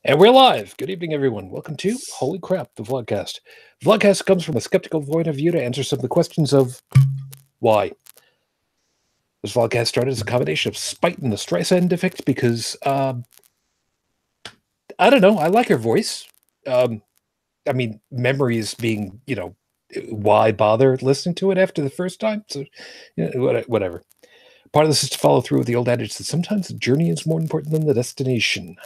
And we're live. Good evening, everyone. Welcome to Holy Crap, the Vlogcast. Vlogcast comes from a skeptical point of view to answer some of the questions of why. This Vlogcast started as a combination of spite and the Streisand effect because, I don't know, I like her voice. I mean, memories being, why bother listening to it after the first time? So, whatever. Part of this is to follow through with the old adage that sometimes the journey is more important than the destination.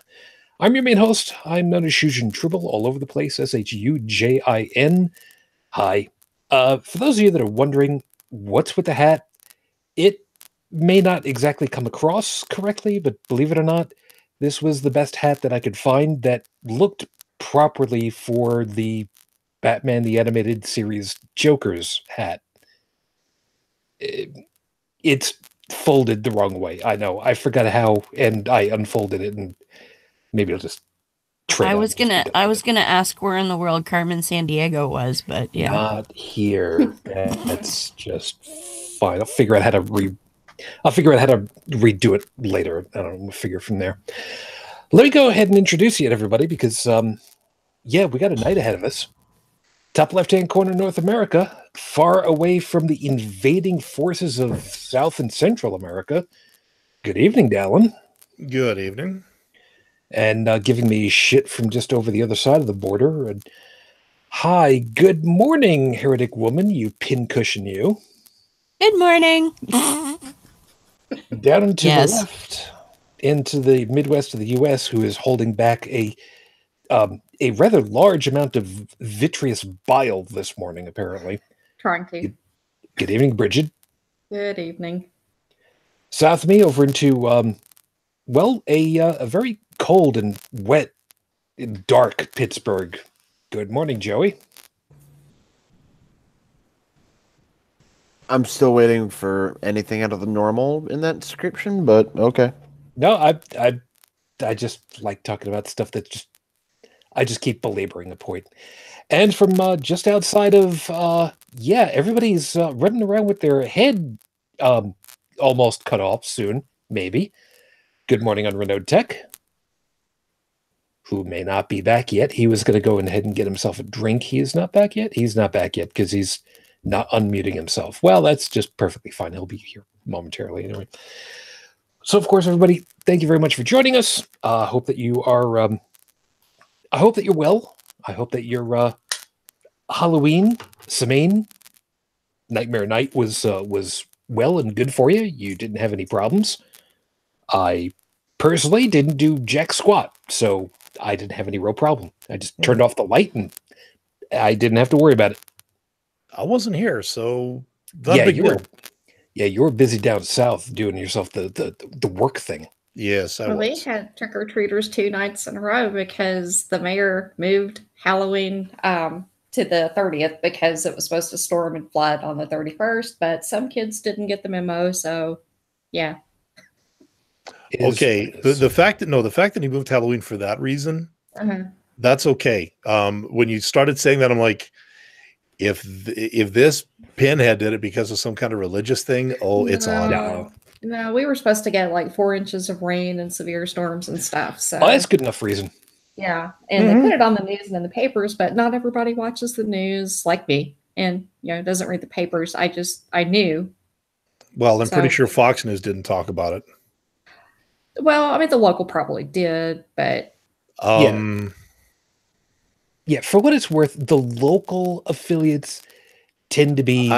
I'm your main host. I'm known as Shujin Tribble, all over the place, Shujin. Hi. For those of you that are wondering what's with the hat, it may not exactly come across correctly, but believe it or not, this was the best hat that I could find that looked properly for the Batman the Animated Series Joker's hat. It's folded the wrong way. I know. I forgot how, and I unfolded it, and maybe I'll just trade. I was gonna ask where in the world Carmen Sandiego was, but yeah, not here. That's just fine. I'll figure out how to redo it later. I don't know. We'll figure from there. Let me go ahead and introduce you to everybody because, yeah, we got a night ahead of us. Top left-hand corner, North America, far away from the invading forces of South and Central America. Good evening, Dalan. Good evening. And giving me shit from just over the other side of the border. And hi, good morning, Heretic Woman, you pincushion you. Good morning. Down and to the left, into the Midwest of the U.S., who is holding back a rather large amount of vitreous bile this morning, apparently. Trying to. Good evening, Brigid. Good evening. South of me, over into, a very cold and wet and dark Pittsburgh. Good morning, Joey. I'm still waiting for anything out of the normal in that description, but okay. No, I just like talking about stuff that I just keep belaboring the point. And from just outside of, everybody's running around with their head almost cut off soon, maybe. Good morning, UnrenownedTech, who may not be back yet. He was going to go ahead and get himself a drink. He is not back yet. He's not back yet because he's not unmuting himself. Well, that's just perfectly fine. He'll be here momentarily anyway. So, of course, everybody, thank you very much for joining us. I hope that you are... I hope that you're well. I hope that your Halloween, Samhain, Nightmare Night was well and good for you. You didn't have any problems. I personally didn't do jack squat, so I didn't have any real problem. I just turned off the light and I didn't have to worry about it. I wasn't here, so you were busy down south doing yourself the work thing. Yes, I was. We had trick-or-treaters 2 nights in a row because the mayor moved Halloween to the 30th because it was supposed to storm and flood on the 31st, but some kids didn't get the memo, so yeah. Okay, the fact that he moved Halloween for that reason, that's okay. When you started saying that, I'm like, if this pinhead did it because of some kind of religious thing, it's on. No, we were supposed to get like 4 inches of rain and severe storms and stuff. So that's good enough reason. Yeah, and they put it on the news and in the papers, but not everybody watches the news like me, and doesn't read the papers. I knew. Well, I'm pretty sure Fox News didn't talk about it. Well, I mean, the local probably did, but yeah, for what it's worth, the local affiliates tend to be.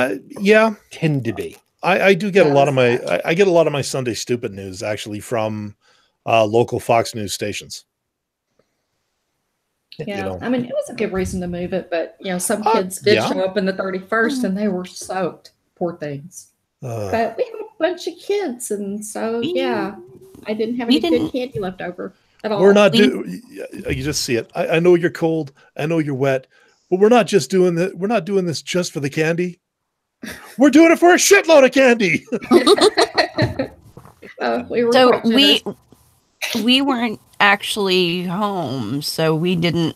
I do get a lot of my Sunday stupid news actually from local Fox News stations. Yeah, I mean, it was a good reason to move it, but some kids did show up in the 31st and they were soaked, poor things. But we had a bunch of kids, and so I didn't have any good candy left over at all. We're not doing. You just see it. I know you're cold. I know you're wet, but we're not just doing that. We're not doing this just for the candy. We're doing it for a shitload of candy. We weren't actually home, so we didn't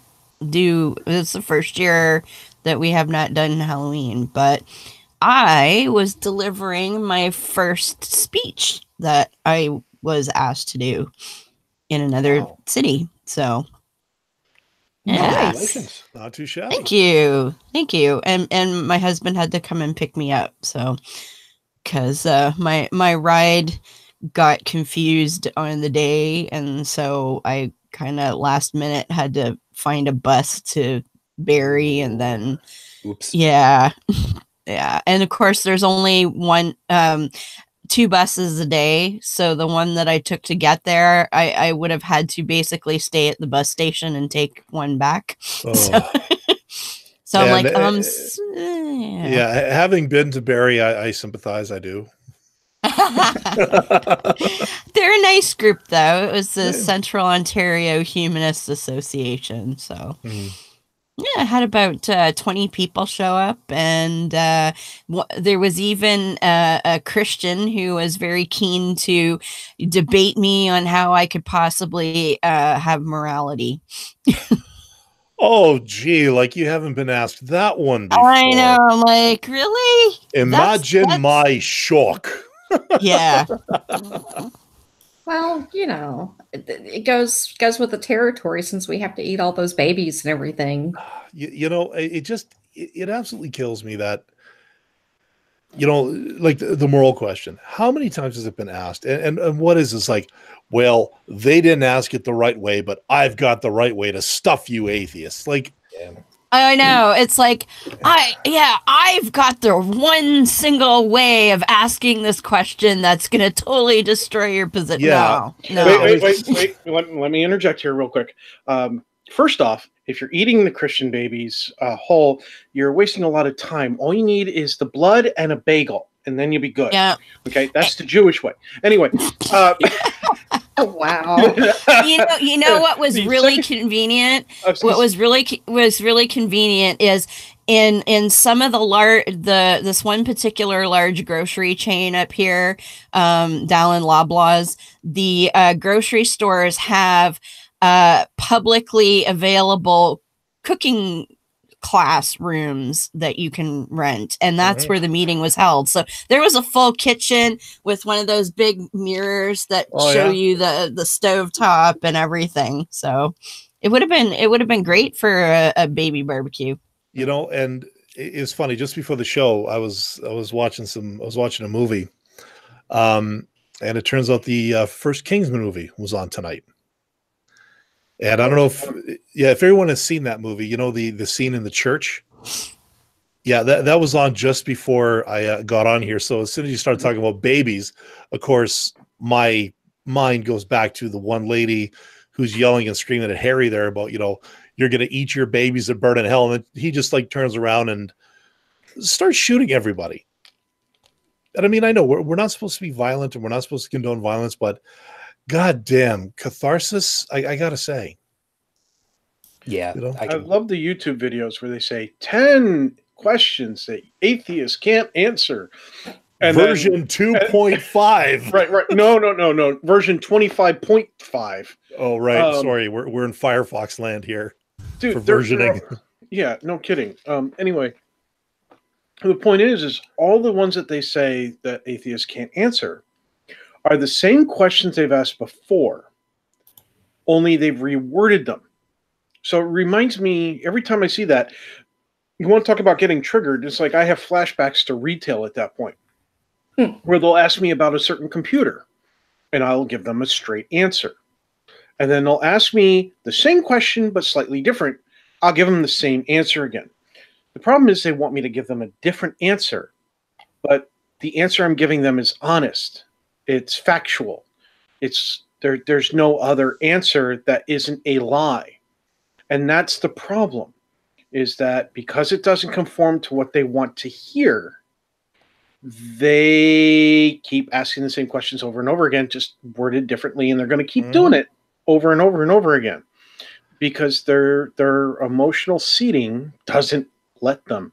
do. It's the first year that we have not done Halloween, but I was delivering my first speech that I was asked to do in another city. So Congratulations. Not too shabby. Thank you. Thank you. And my husband had to come and pick me up. So, because my ride got confused on the day. And so I kind of last minute had to find a bus to Barrie. And then, oops. Yeah. Yeah. And of course, there's only two buses a day. So the one that I took to get there, I would have had to basically stay at the bus station and take one back. Oh. So I'm like, yeah, having been to Barrie, I sympathize. I do. They're a nice group, though. It was the Central Ontario Humanist Association. So yeah, I had about 20 people show up, and there was even a Christian who was very keen to debate me on how I could possibly have morality. Oh, gee, like you haven't been asked that one before. I know, like, really? Imagine my shock. Yeah. Well, you know, it goes with the territory since we have to eat all those babies and everything. You know, it absolutely kills me that, you know, like the moral question. How many times has it been asked? And what is this like? Well, they didn't ask it the right way, but I've got the right way to stuff you atheists. Like, I know. It's like, I've got the one single way of asking this question that's going to totally destroy your position. Yeah. No. Wait. Let me interject here real quick. First off, if you're eating the Christian babies whole, you're wasting a lot of time. All you need is the blood and a bagel, and then you'll be good. Yeah. Okay, that's the Jewish way. Anyway. Wow. You know what was really convenient? What was really convenient is in some of this one particular large grocery chain up here, Dalan Loblaws, the grocery stores have publicly available cooking classrooms that you can rent, and that's where the meeting was held. So there was a full kitchen with one of those big mirrors that show you the stove top and everything. So it would have been great for a baby barbecue. You know, and it's funny, just before the show I was watching a movie, and it turns out the first Kingsman movie was on tonight. And I don't know if everyone has seen that movie, you know, the scene in the church. Yeah, that was on just before I got on here. So as soon as you start talking about babies, of course, my mind goes back to the one lady who's yelling and screaming at Harry there about, you know, you're going to eat your babies and burn in hell. And he just like turns around and starts shooting everybody. And I mean, I know we're not supposed to be violent and we're not supposed to condone violence, but God damn, catharsis, I gotta say. Yeah. You know? I love the YouTube videos where they say 10 questions that atheists can't answer. And version 2.5. Right. No. Version 25.5. Oh, right. Sorry. We're in Firefox land here. Dude, for versioning. Yeah, no kidding. Anyway, the point is all the ones that they say that atheists can't answer are the same questions they've asked before, only they've reworded them. So it reminds me, every time I see that, you want to talk about getting triggered, it's like I have flashbacks to retail at that point, where they'll ask me about a certain computer, and I'll give them a straight answer. And then they'll ask me the same question, but slightly different. I'll give them the same answer again. The problem is they want me to give them a different answer, but the answer I'm giving them is honest. It's factual. There's no other answer that isn't a lie. And that's the problem, is that because it doesn't conform to what they want to hear, they keep asking the same questions over and over again, just worded differently, and they're going to keep doing it over and over and over again because their emotional seating doesn't let them.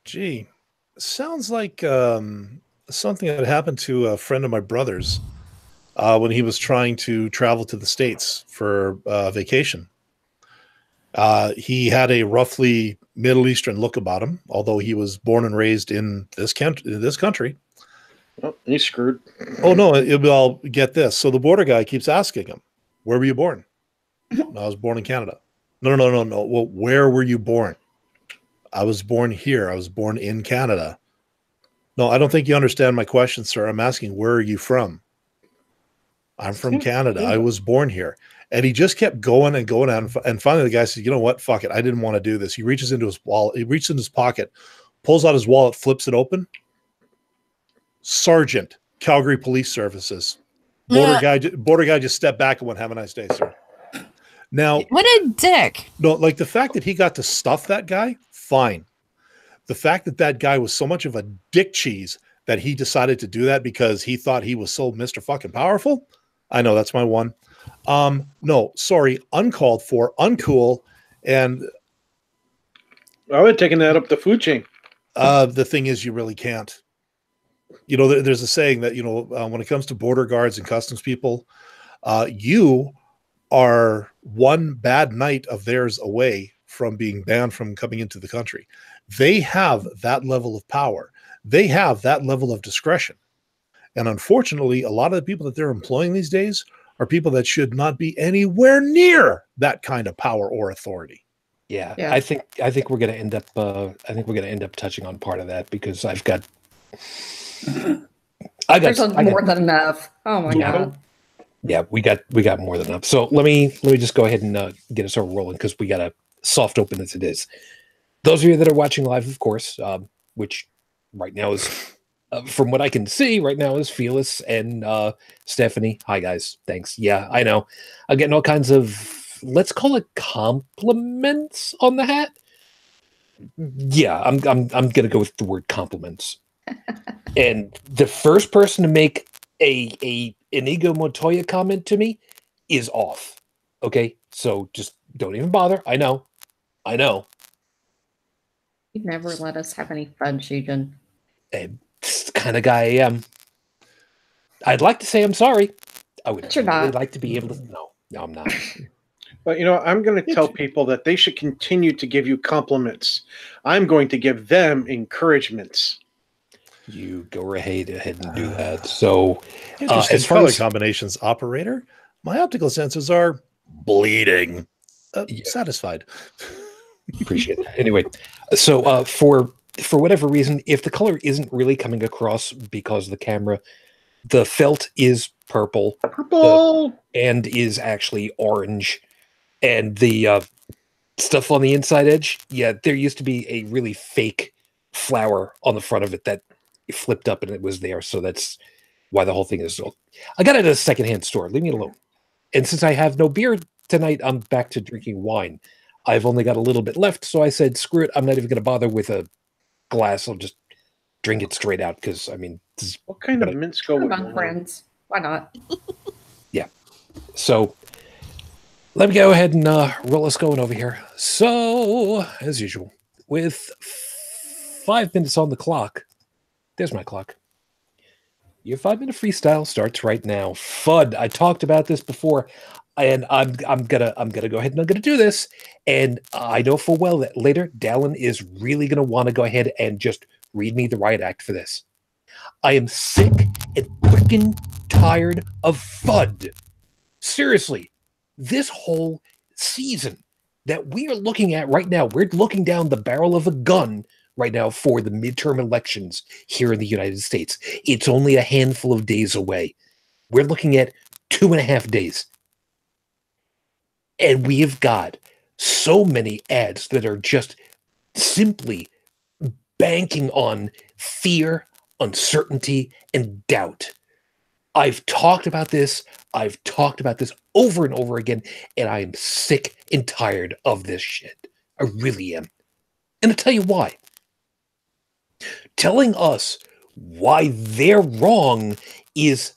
Gee, sounds like something that happened to a friend of my brother's when he was trying to travel to the States for vacation. He had a roughly Middle Eastern look about him, although he was born and raised in this country. Oh, he's screwed. Oh, no, I'll get this. So the border guy keeps asking him, where were you born? I was born in Canada. No. Well, where were you born? I was born here. I was born in Canada. No, I don't think you understand my question, sir. I'm asking, where are you from? I'm from Canada. I was born here. And he just kept going and going on. And finally, the guy said, you know what? Fuck it. I didn't want to do this. He reaches into his wallet. He reaches in his pocket, pulls out his wallet, flips it open. Sergeant, Calgary Police Services. Border guy just stepped back and went, have a nice day, sir. Now, what a dick. No, like the fact that he got to stuff that guy, fine. The fact that that guy was so much of a dick cheese that he decided to do that because he thought he was so Mr. fucking powerful. I know, that's my one. No, sorry, uncalled for, uncool, and I would have taken that up the food chain. The thing is, you really can't. You know, there's a saying that, you know, when it comes to border guards and customs people, you are one bad night of theirs away from being banned from coming into the country. They have that level of power. They have that level of discretion. And unfortunately, a lot of the people that they're employing these days are people that should not be anywhere near that kind of power or authority. Yeah. I think we're going to end up touching on part of that because there's more than enough. Oh my God. Yeah, we got more than enough. So let me just go ahead and get us over rolling because we got a soft open as it is. Those of you that are watching live, of course, which right now is, from what I can see right now, is Felis and Stephanie. Hi guys, thanks. Yeah, I know. I'm getting all kinds of, let's call it compliments on the hat. Yeah, I'm gonna go with the word compliments. And the first person to make an Inigo Montoya comment to me is off. Okay, so just don't even bother. I know. You never let us have any fun, Shujin. It's the kind of guy I am. I'd like to say I'm sorry. I would really like to be able to. No, I'm not. But, you know, I'm going to tell people that they should continue to give you compliments. I'm going to give them encouragements. You go ahead and do that. So, as far as combinations operator, my optical sensors are bleeding. Satisfied. Appreciate that. Anyway, so for whatever reason, if the color isn't really coming across because of the camera, the felt is purple, and is actually orange, and the stuff on the inside edge, yeah, there used to be a really fake flower on the front of it that flipped up and it was there, so that's why the whole thing is. I got it at a secondhand store. Leave me alone. And since I have no beer tonight, I'm back to drinking wine. I've only got a little bit left, so I said, screw it. I'm not even going to bother with a glass. I'll just drink it straight out because, I mean... What kind of mints go with on, friends? Why not? Yeah. So, let me go ahead and roll us going over here. So, as usual, with 5 minutes on the clock, there's my clock. Your 5-minute freestyle starts right now. FUD. I talked about this before. And I'm gonna go ahead and I'm gonna do this, and I know full well that later Dalan is really gonna want to go ahead and just read me the riot act for this. I am sick and freaking tired of FUD. Seriously, this whole season that we are looking at right now, we're looking down the barrel of a gun right now for the midterm elections here in the United States. It's only a handful of days away. We're looking at 2.5 days. And we have got so many ads that are just simply banking on fear, uncertainty, and doubt. I've talked about this. I've talked about this over and over again, and I am sick and tired of this shit. I really am. And I'll tell you why. Telling us why they're wrong is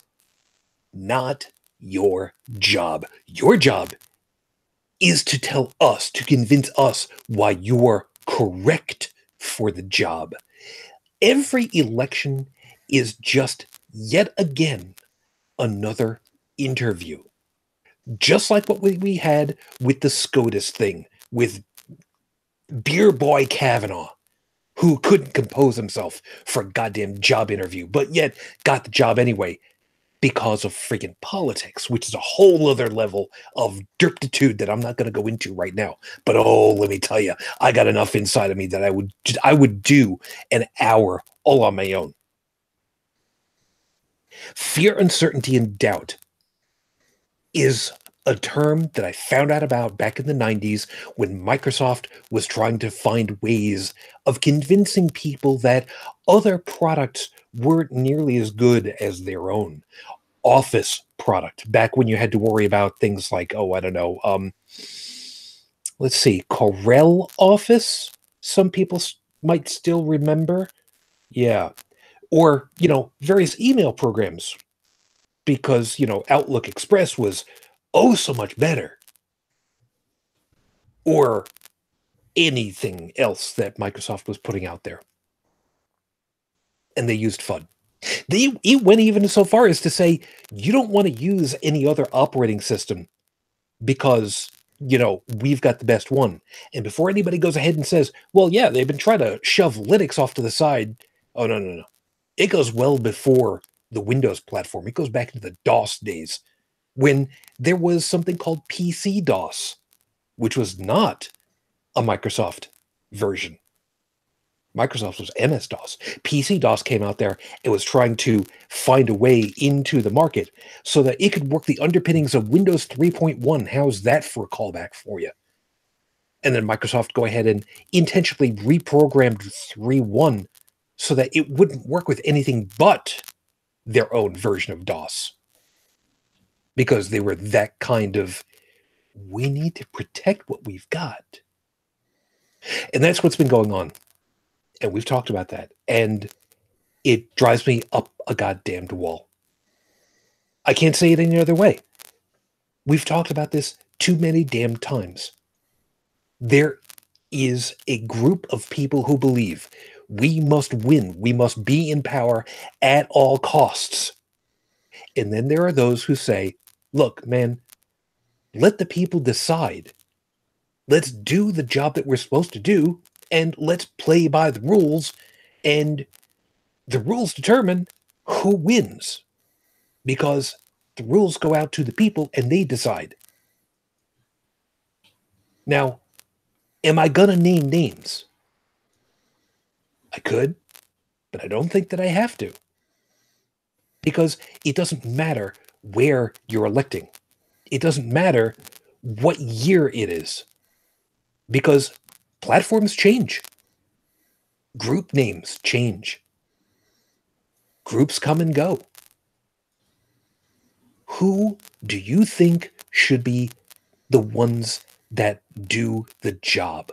not your job. Your job is to tell us, to convince us why you're correct for the job. Every election is just yet again another interview. Just like what we had with the SCOTUS thing, with Beer Boy Kavanaugh, who couldn't compose himself for a goddamn job interview, but yet got the job anyway. because of friggin' politics, which is a whole other level of derptitude that I'm not going to go into right now. But oh, let me tell you, I got enough inside of me that I would do an hour all on my own. Fear, uncertainty, and doubt is a term that I found out about back in the 90s when Microsoft was trying to find ways of convincing people that other products weren't nearly as good as their own. Office product, back when you had to worry about things like, oh, I don't know, let's see, Corel Office, some people might still remember. Yeah. Or, you know, various email programs, because, you know, Outlook Express was oh so much better. Or anything else that Microsoft was putting out there. And they used FUD. They went even so far as to say, you don't want to use any other operating system because, you know, we've got the best one. And before anybody goes ahead and says, well, yeah, they've been trying to shove Linux off to the side. Oh, no. It goes well before the Windows platform. It goes back into the DOS days when there was something called PC DOS, which was not a Microsoft version. Microsoft was MS-DOS. PC-DOS came out there and was trying to find a way into the market so that it could work the underpinnings of Windows 3.1. How's that for a callback for you? And then Microsoft go ahead and intentionally reprogrammed 3.1 so that it wouldn't work with anything but their own version of DOS. Because they were that kind of, we need to protect what we've got. And that's what's been going on. And we've talked about that. And it drives me up a goddamned wall. I can't say it any other way. We've talked about this too many damn times. There is a group of people who believe we must win. We must be in power at all costs. And then there are those who say, look, man, let the people decide. Let's do the job that we're supposed to do. And let's play by the rules, and the rules determine who wins, because the rules go out to the people and they decide. Now, am I going to name names? I could, but I don't think that I have to, because it doesn't matter where you're electing. It doesn't matter what year it is, because platforms change. Group names change. Groups come and go. Who do you think should be the ones that do the job?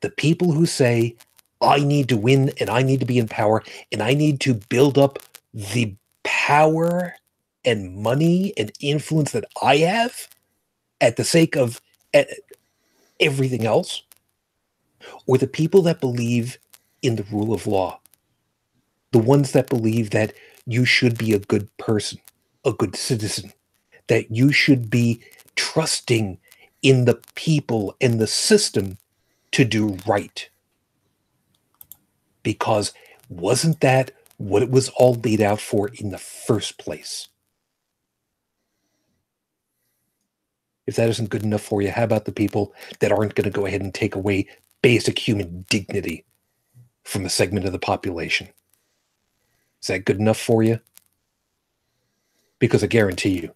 The people who say, I need to win and I need to be in power and I need to build up the power and money and influence that I have at the sake of everything else? Or the people that believe in the rule of law, the ones that believe that you should be a good person, a good citizen, that you should be trusting in the people and the system to do right. Because wasn't that what it was all laid out for in the first place? If that isn't good enough for you, how about the people that aren't going to go ahead and take away basic human dignity from a segment of the population? Is that good enough for you? Because I guarantee you,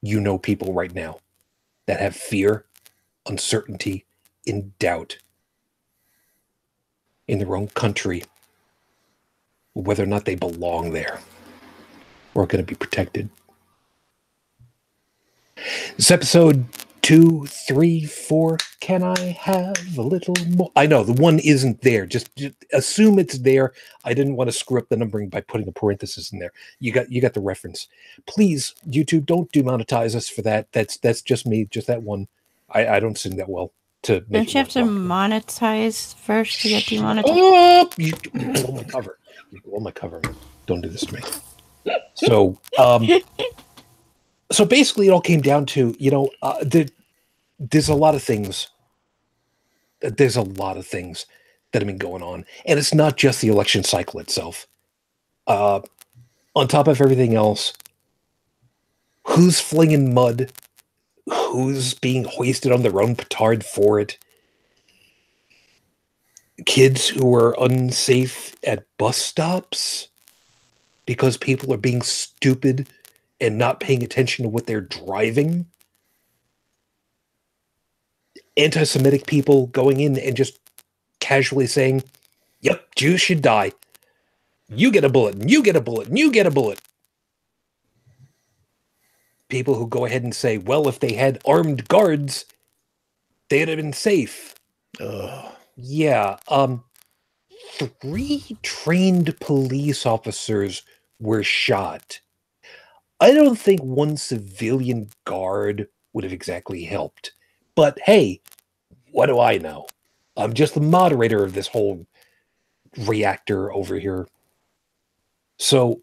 you know people right now that have fear, uncertainty, and doubt in their own country, whether or not they belong there or are going to be protected. This episode 234. Can I have a little more? I know the one isn't there. Just assume it's there. I didn't want to screw up the numbering by putting a parenthesis in there. You got the reference. Please, YouTube, don't demonetize us for that. That's just me. Just that one. I don't sing that well. To make don't you have to monetize first to get demonetized? Oh, you blow my cover. You blow my cover. Don't do this to me. So, so basically, it all came down to, there's a lot of things. There's a lot of things that have been going on, and it's not just the election cycle itself. On top of everything else, who's flinging mud, who's being hoisted on their own petard for it. Kids who are unsafe at bus stops because people are being stupid and not paying attention to what they're driving. Anti-Semitic people going in and just casually saying, yep, Jews should die. You get a bullet, and you get a bullet, and you get a bullet. People who go ahead and say, well, if they had armed guards, they'd have been safe. Yeah, 3 trained police officers were shot. I don't think 1 civilian guard would have exactly helped. But hey, what do I know? I'm just the moderator of this whole reactor over here. So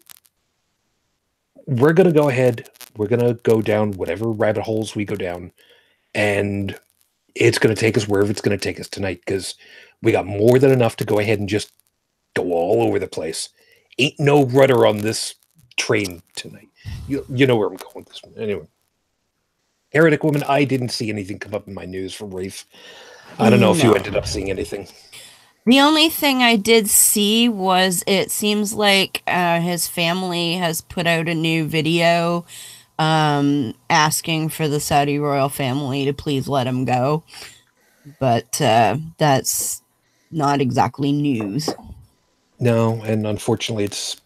we're going to go ahead. We're going to go down whatever rabbit holes we go down. And it's going to take us wherever it's going to take us tonight, because we got more than enough to go ahead and just go all over the place. Ain't no rudder on this train tonight. You know where I'm going with this one. Anyway. Heretic Woman, I didn't see anything come up in my news from Rafe. I don't know if you ended up seeing anything. The only thing I did see was it seems like his family has put out a new video asking for the Saudi royal family to please let him go. But that's not exactly news. No, and unfortunately it's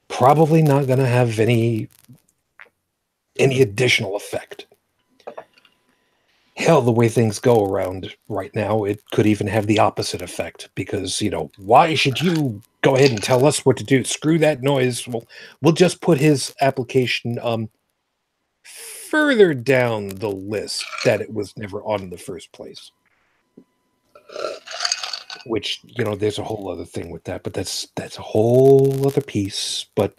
probably not going to have any additional effect. Hell, the way things go around right now, it could even have the opposite effect, because, you know, why should you go ahead and tell us what to do? Screw that noise. We'll just put his application further down the list that it was never on in the first place. Which, you know, there's a whole other thing with that, but that's a whole other piece. But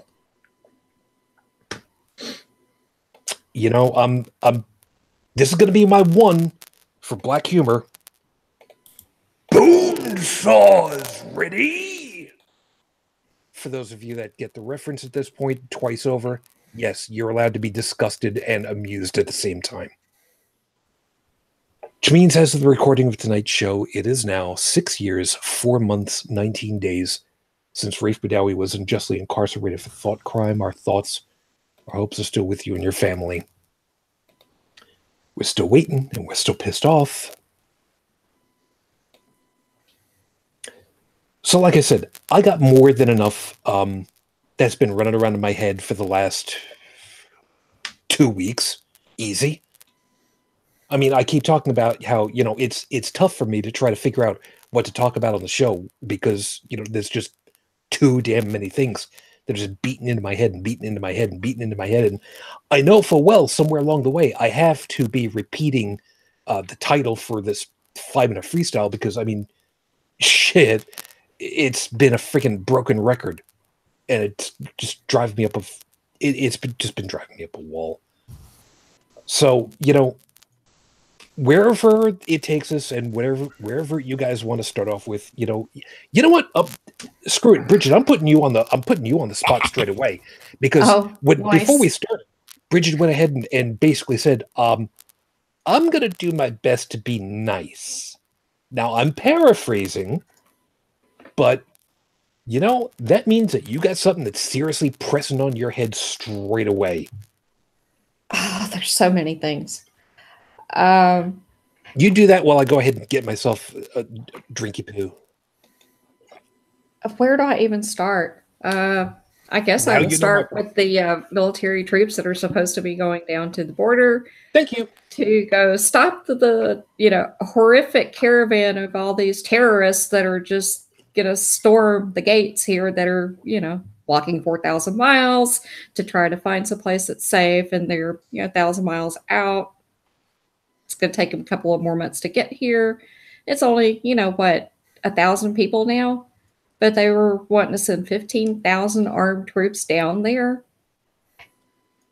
you know, this is going to be my one for black humor. Bone saws ready. For those of you that get the reference at this point twice over, yes, you're allowed to be disgusted and amused at the same time. Which means, as of the recording of tonight's show, it is now 6 years, 4 months, 19 days since Rafe Badawi was unjustly incarcerated for thought crime. Our thoughts, our hopes are still with you and your family. We're still waiting, and we're still pissed off. So, like I said, I got more than enough that's been running around in my head for the last 2 weeks. Easy. I mean, I keep talking about how, you know, it's tough for me to try to figure out what to talk about on the show because, you know, there's just too damn many things that are just beaten into my head and beaten into my head and beaten into my head. And I know full well somewhere along the way I have to be repeating the title for this 5-minute freestyle because, I mean, shit, it's been a freaking broken record. And it's just driving me up it's been driving me up a wall. So, you know, wherever it takes us and wherever you guys want to start off with, you know what? Screw it, Brigid. I'm putting you on the spot straight away because before we started, Brigid went ahead and basically said, "I'm gonna do my best to be nice." Now I'm paraphrasing, but you know that means that you got something that's seriously pressing on your head straight away. Oh, there's so many things. You do that while I go ahead and get myself a drinky poo. Where do I even start? I guess I will start with the military troops that are supposed to be going down to the border. Thank you. To go stop the horrific caravan of all these terrorists that are just going to storm the gates here that are, walking 4,000 miles to try to find some place that's safe, and they're 1,000 miles out. It's going to take them a couple of more months to get here. It's only 1,000 people now, but they were wanting to send 15,000 armed troops down there.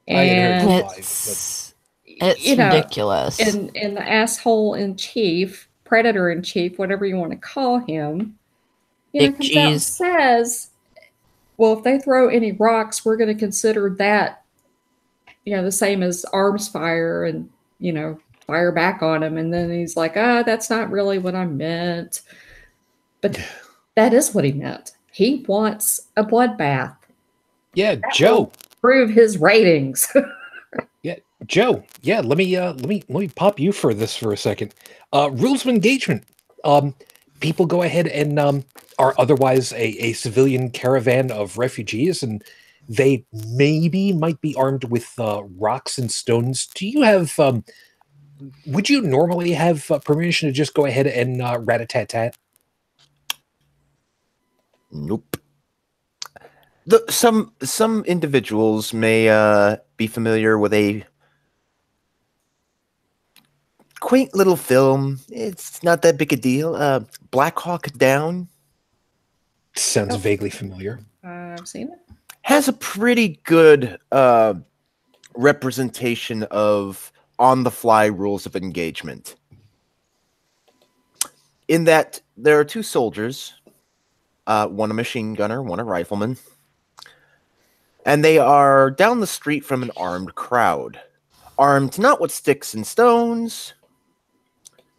And it's ridiculous. And the asshole in chief, predator in chief, whatever you want to call him, comes out and says, well, if they throw any rocks, we're going to consider that the same as arms fire and, fire back on him. And then he's like, that's not really what I meant. But that is what he meant. He wants a bloodbath. Yeah, Joe. Prove his ratings. Yeah, Joe. Yeah, let me pop you for this for a second. Rules of engagement. People go ahead and are otherwise a civilian caravan of refugees, and they might be armed with rocks and stones. Do you have? Would you normally have permission to just go ahead and rat-a-tat-tat? Nope. Some individuals may be familiar with a quaint little film. It's not that big a deal. Black Hawk Down. Sounds vaguely familiar. I've seen it. Has a pretty good representation of on-the-fly rules of engagement. In that there are two soldiers, one a machine gunner, one a rifleman, and they are down the street from an armed crowd. Armed not with sticks and stones,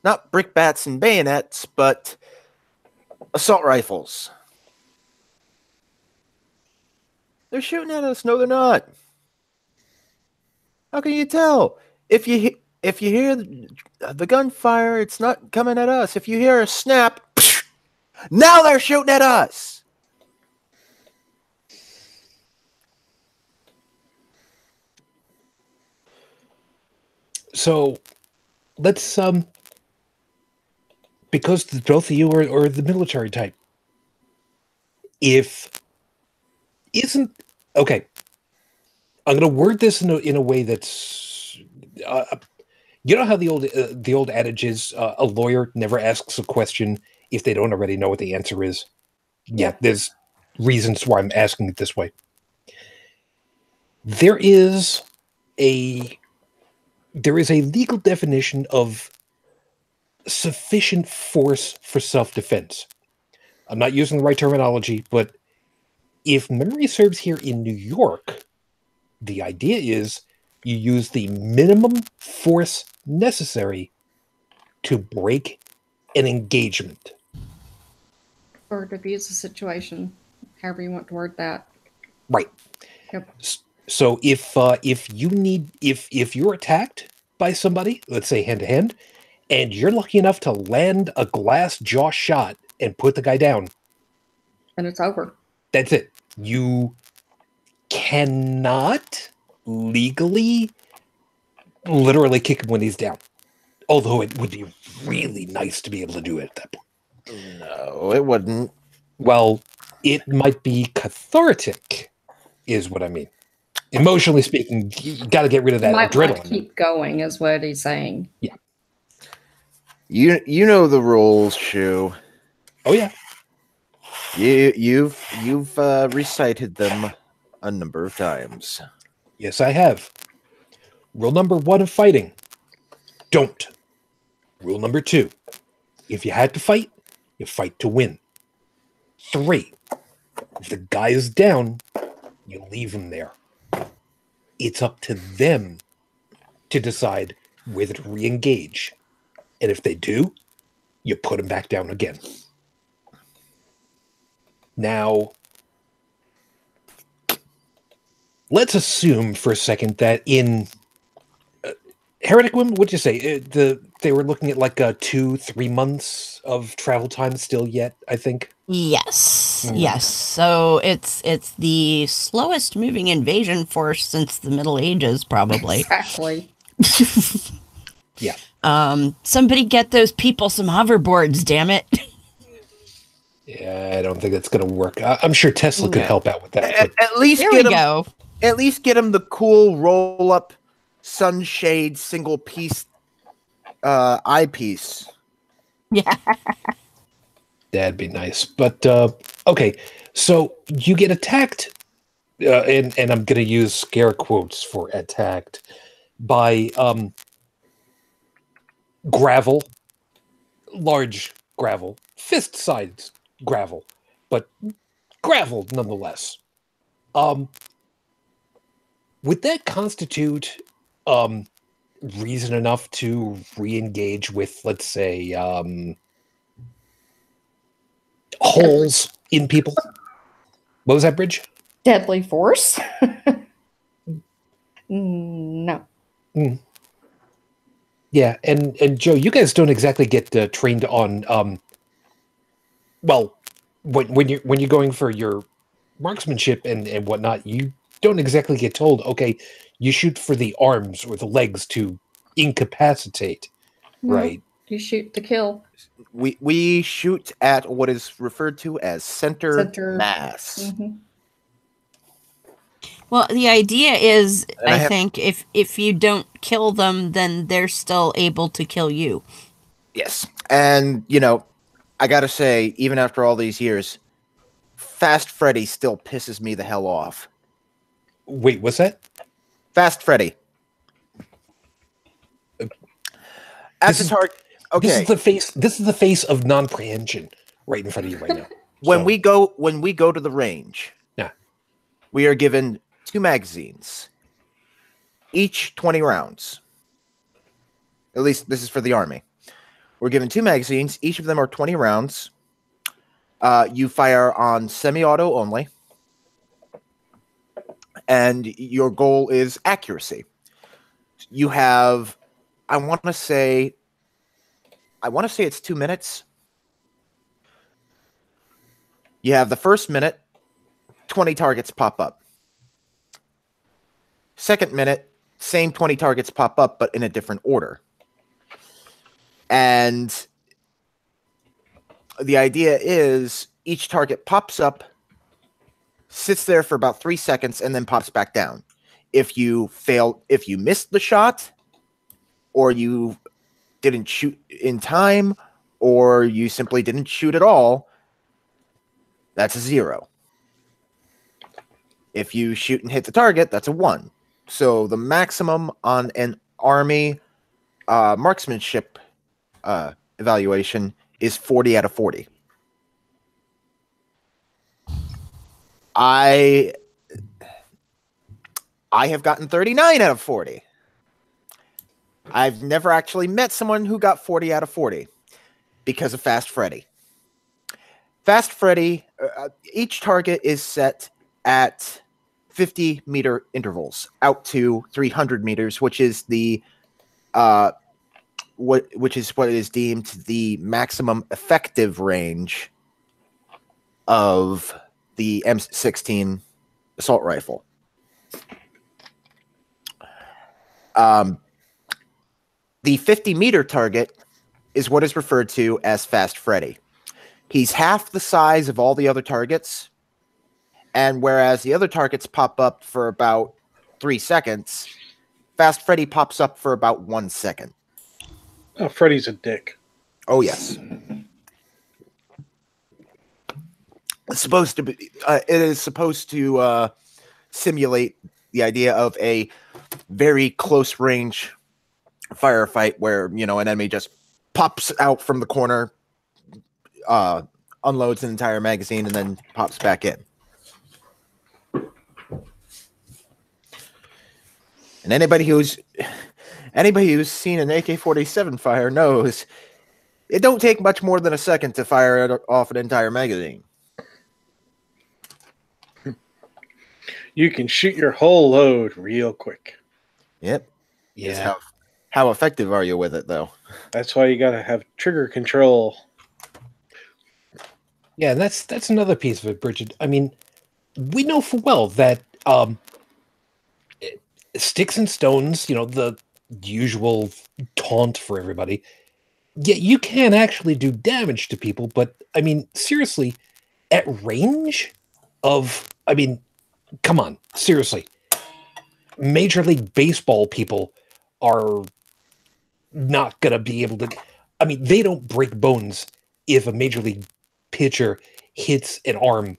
not brickbats and bayonets, but assault rifles. They're shooting at us. No, they're not. How can you tell? If you hear the gunfire, it's not coming at us. If you hear a snap, now they're shooting at us. So let's because both of you are the military type. Okay, I'm going to word this in a way that's you know how the old adage is, a lawyer never asks a question if they don't already know what the answer is. Yeah, there's reasons why I'm asking it this way. There is a legal definition of sufficient force for self-defense. I'm not using the right terminology, but if memory serves here in New York, the idea is you use the minimum force necessary to break an engagement. Or diffuse a situation, however you want to word that. Right. Yep. So if you're attacked by somebody, let's say hand to hand, and you're lucky enough to land a glass jaw shot and put the guy down, and it's over. That's it. You cannot legally literally kick him when he's down. Although it would be really nice to be able to do it at that point. No, it wouldn't. Well, it might be cathartic, is what I mean. Emotionally speaking, you got to get rid of that adrenaline. Want to keep going, is what he's saying. Yeah. You know the rules, Shu. Oh yeah. You've recited them a number of times. Yes, I have. Rule number 1 of fighting: don't. Rule number 2: if you had to fight, you fight to win. 3: if the guy is down, you leave him there. It's up to them to decide whether to re-engage. And if they do, you put him back down again. Now, let's assume for a second that in Heretic Woman, what'd you say? They were looking at like 2-3 months of travel time still yet, I think. Yes, yes. So it's the slowest moving invasion force since the Middle Ages, probably. Exactly. Yeah. Somebody get those people some hoverboards, damn it. Yeah, I don't think that's going to work. I'm sure Tesla could help out with that. At least There we go. At least get him the cool roll-up sunshade single piece eyepiece. Yeah. That'd be nice. But okay, so you get attacked, and I'm going to use scare quotes for attacked, by gravel, large gravel, fist-sized gravel, but gravel nonetheless. would that constitute reason enough to re-engage with, let's say, holes in people? What was that, Bridge? Deadly force? No. Mm. Yeah, and Joe, you guys don't exactly get trained on well, when you're going for your marksmanship and whatnot, you don't exactly get told, okay, you shoot for the arms or the legs to incapacitate, right? You shoot to kill. We shoot at what is referred to as center mass. Mm-hmm. Well, the idea is, I think, if you don't kill them, then they're still able to kill you. Yes. And, you know, I gotta say, even after all these years, Fast Freddy still pisses me the hell off. Wait, what's that? Fast Freddy. At the target. Okay. This is the face of non-prehension right in front of you right now. When we go to the range, yeah, we are given 2 magazines, each 20 rounds. At least this is for the Army. We're given 2 magazines. Each of them are 20 rounds. You fire on semi-auto only. And your goal is accuracy. You have, I want to say it's 2 minutes. You have the first minute, 20 targets pop up. Second minute, same 20 targets pop up, but in a different order. And the idea is each target pops up, sits there for about 3 seconds, and then pops back down. If you missed the shot, or you didn't shoot in time, or you simply didn't shoot at all, that's a 0. If you shoot and hit the target, that's a 1. So the maximum on an Army marksmanship evaluation is 40 out of 40. I have gotten 39 out of 40. I've never actually met someone who got 40 out of 40 because of Fast Freddy. Fast Freddy, each target is set at 50-meter intervals out to 300 meters, which is the what is deemed the maximum effective range of the M16 assault rifle. The 50-meter target is what is referred to as Fast Freddy. He's half the size of all the other targets, and whereas the other targets pop up for about 3 seconds, Fast Freddy pops up for about 1 second. Oh, Freddy's a dick. Oh, yes. It's supposed to be. It is supposed to simulate the idea of a very close range firefight where, you know, an enemy just pops out from the corner, unloads an entire magazine, and then pops back in. And anybody who's seen an AK-47 fire knows it don't take much more than a second to fire off an entire magazine. You can shoot your whole load real quick. Yep. Yeah. How effective are you with it, though? That's why you got to have trigger control. Yeah, that's another piece of it, Brigid. I mean, we know full well that sticks and stones, you know, the usual taunt for everybody. Yeah, you can actually do damage to people, but I mean, seriously, at range of, I mean, come on, seriously. Major League Baseball people are not going to be able to, I mean, they don't break bones if a Major League pitcher hits an arm.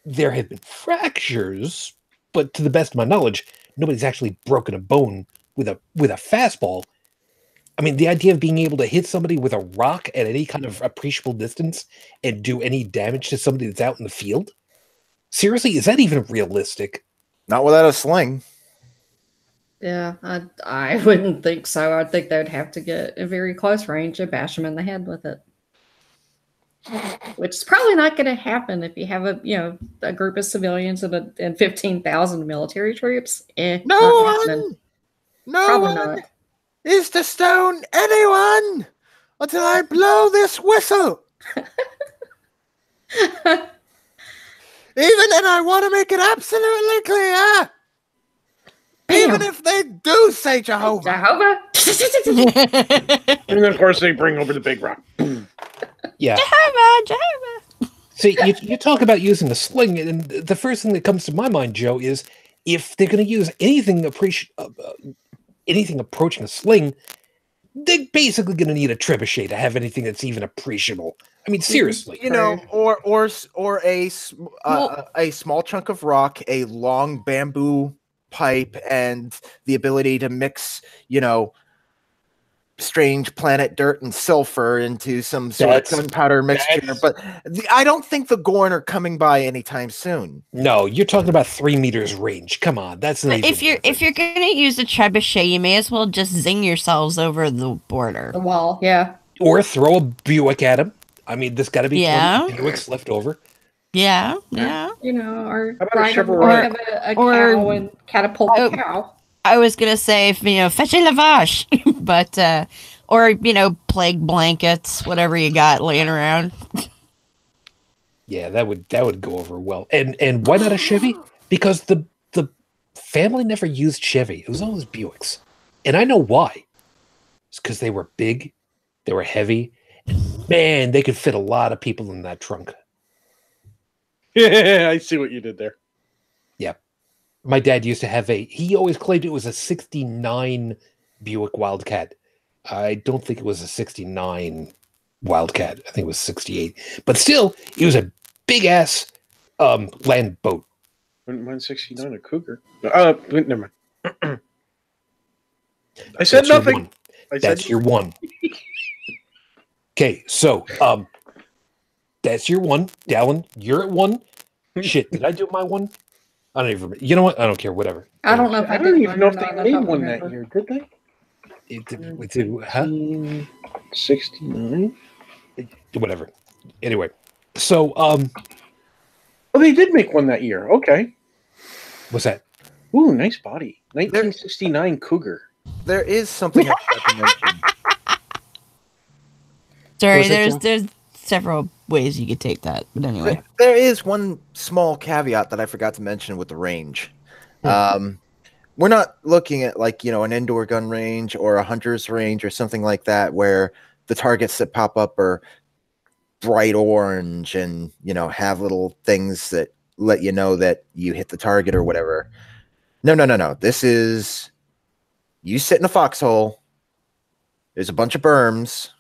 There have been fractures, but to the best of my knowledge, nobody's actually broken a bone with a fastball. I mean, the idea of being able to hit somebody with a rock at any kind of appreciable distance and do any damage to somebody that's out in the field? Seriously, is that even realistic? Not without a sling. Yeah, I wouldn't think so. I think they'd have to get a very close range and bash them in the head with it. Which is probably not going to happen if you have a group of civilians and 15,000 military troops. No one is to stone anyone until I blow this whistle. And I want to make it absolutely clear. Even if they do say Jehovah. And then, of course, they bring over the big rock. Yeah. Jehovah. See, you talk about using a sling, and the first thing that comes to my mind, Joe, is if they're going to use anything approaching a sling, they're basically going to need a trebuchet to have anything that's even appreciable. I mean, seriously. Or a small chunk of rock, a long bamboo pipe, and the ability to mix, strange planet dirt and sulfur into some sort of gunpowder mixture. But I don't think the Gorn are coming by anytime soon. No, you're talking about 3 meters range. Come on, that's not if you're going to use a trebuchet, you may as well just zing yourselves over the border, the wall. Yeah, or throw a Buick at him. I mean, there's got to be Buicks left over. Yeah. Or how about ride a cow and catapult the cow. I was gonna say, fetch a lavage, but or plague blankets, whatever you got laying around. Yeah, that would go over well. And why not a Chevy? Because the family never used Chevy. It was always Buicks, and I know why. It's because they were big, they were heavy, and man, they could fit a lot of people in that trunk. Yeah, I see what you did there. Yeah. My dad used to have he always claimed it was a 69 Buick Wildcat. I don't think it was a 69 Wildcat. I think it was 68. But still, it was a big-ass land boat. Mine's 69, a Cougar. Never mind. I said nothing. That's your one. Okay, so that's your one. Dalan, you're at one. Shit, did I do my one? I don't even remember. You know what? I don't care. Whatever. I don't know if I don't even know if they made one that year, did they? It did, huh? 69? Whatever. Anyway, so oh, they did make one that year. Okay. What's that? Ooh, nice body. 1969 Cougar. There is something I forgot to mention. Sorry, there's several ways you could take that, but anyway. There is one small caveat that I forgot to mention with the range. We're not looking at an indoor gun range or a hunter's range or something like that where the targets that pop up are bright orange and, have little things that let you know that you hit the target or whatever. No. This is you sit in a foxhole. There's a bunch of berms.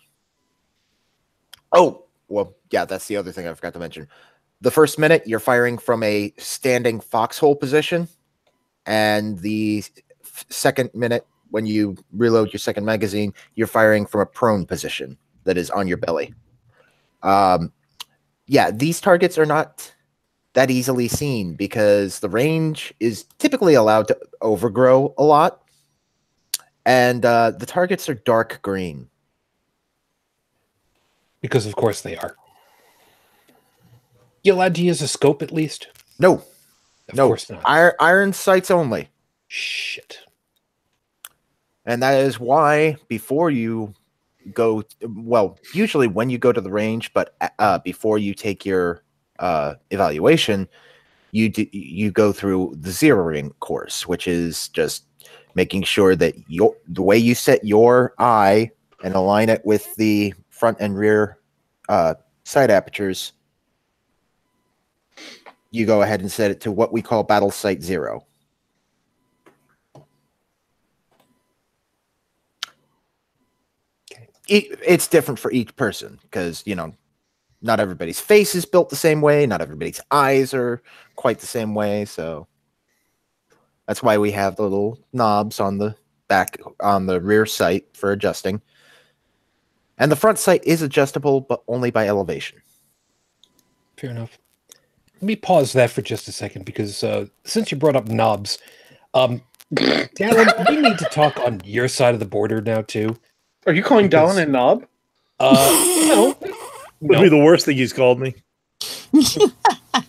Oh, well, yeah, that's the other thing I forgot to mention. The first minute, you're firing from a standing foxhole position. And the second minute, when you reload your second magazine, you're firing from a prone position that is on your belly. Yeah, these targets are not that easily seen because the range is typically allowed to overgrow a lot. And the targets are dark green. Because, of course, they are. You allowed to use a scope at least? No. Of course not. Iron sights only. Shit. And that is why before you go, usually when you go to the range, but before you take your evaluation, you go through the zeroing course, which is just making sure that the way you set your eye and align it with the front and rear sight apertures, you go ahead and set it to what we call battle sight 0. It's different for each person because, not everybody's face is built the same way. Not everybody's eyes are quite the same way. So that's why we have the little knobs on the back, on the rear sight for adjusting. And the front sight is adjustable, but only by elevation. Fair enough. Let me pause that for just a second because since you brought up knobs, Dalan, we need to talk on your side of the border now too. Are you calling Dalan a knob? No. Would be the worst thing he's called me.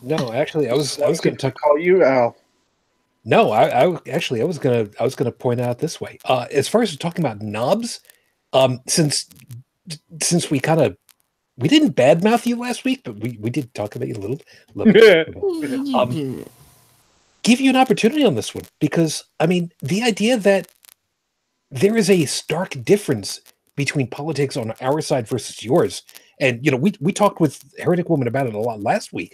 No, actually, I was going to call you Al. No, I was gonna point out this way. As far as talking about knobs, since we didn't badmouth you last week, but we did talk about you a little bit. Give you an opportunity on this one, because I mean, the idea that there is a stark difference between politics on our side versus yours, and we talked with Heretic Woman about it a lot last week.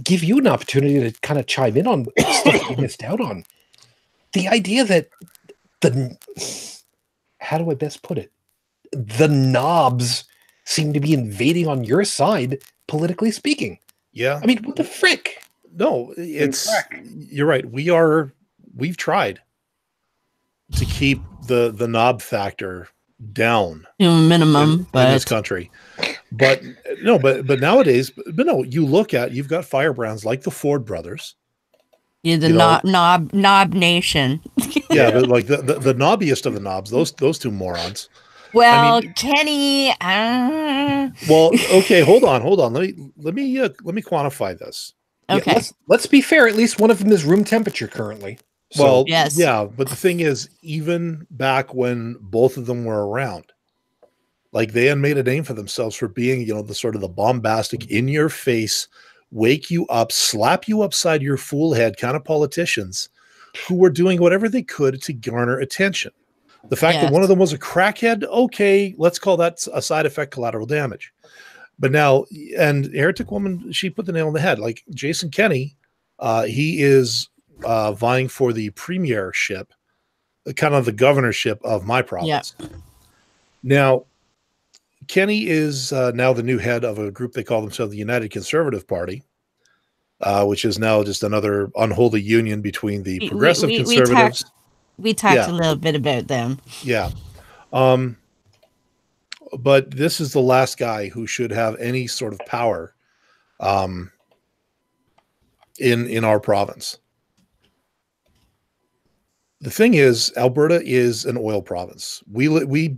Give you an opportunity to kind of chime in on stuff you missed out on. The idea that how do I best put it? The knobs seem to be invading on your side, politically speaking. Yeah. I mean, what the frick? No, you're right. We've tried to keep the knob factor down to a minimum in this country. But nowadays, you look at, you've got firebrands like the Ford brothers. Yeah, the knob nation. Yeah, like the knobbiest of the knobs, those two morons. Well, Kenny. Well, okay, hold on. Let me quantify this. Okay, let's be fair. At least one of them is room temperature currently. So, well, yes. Yeah, but the thing is, even back when both of them were around, like they had made a name for themselves for being, the sort of the bombastic, in your face, wake you up, slap you upside your fool head kind of politicians who were doing whatever they could to garner attention. The fact that one of them was a crackhead, okay, let's call that a side effect, collateral damage. But now, and Heretic Woman, she put the nail on the head. Like Jason Kenney, he is vying for the premiership, kind of the governorship of my province. Yep. Now, Kenny is now the new head of a group they call themselves the United Conservative Party, which is now just another unholy union between the progressive conservatives. We talked a little bit about them. Yeah. But this is the last guy who should have any sort of power in our province. The thing is, Alberta is an oil province. We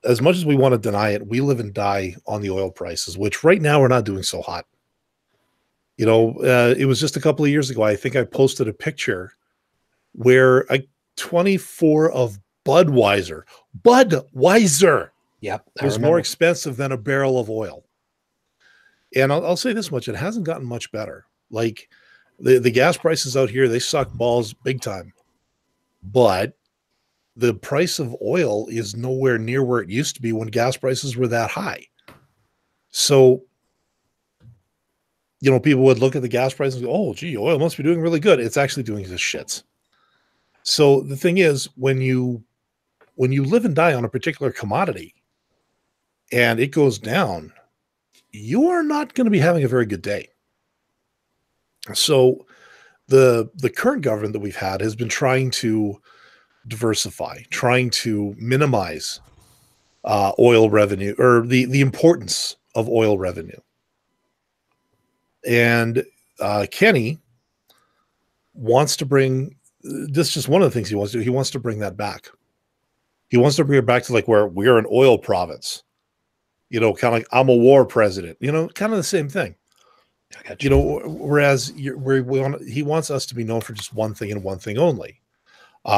as much as we want to deny it, we live and die on the oil prices, which right now we're not doing so hot. It was just a couple of years ago, I think I posted a picture where a 24 of Budweiser. Yep, was more expensive than a barrel of oil. And I'll say this much, it hasn't gotten much better. Like the gas prices out here, they suck balls big time. But the price of oil is nowhere near where it used to be when gas prices were that high. So, people would look at the gas prices and go, oh, gee, oil must be doing really good. It's actually doing the shits. So the thing is, when you live and die on a particular commodity and it goes down, you are not going to be having a very good day. So the current government that we've had has been trying to diversify, trying to minimize oil revenue, or the importance of oil revenue. And Kenny wants to bring, this is just one of the things he wants to do. He wants to bring that back. He wants to bring it back to like where we're an oil province, kind of like I'm a war president, kind of the same thing. I got you. Whereas he wants us to be known for just one thing and one thing only.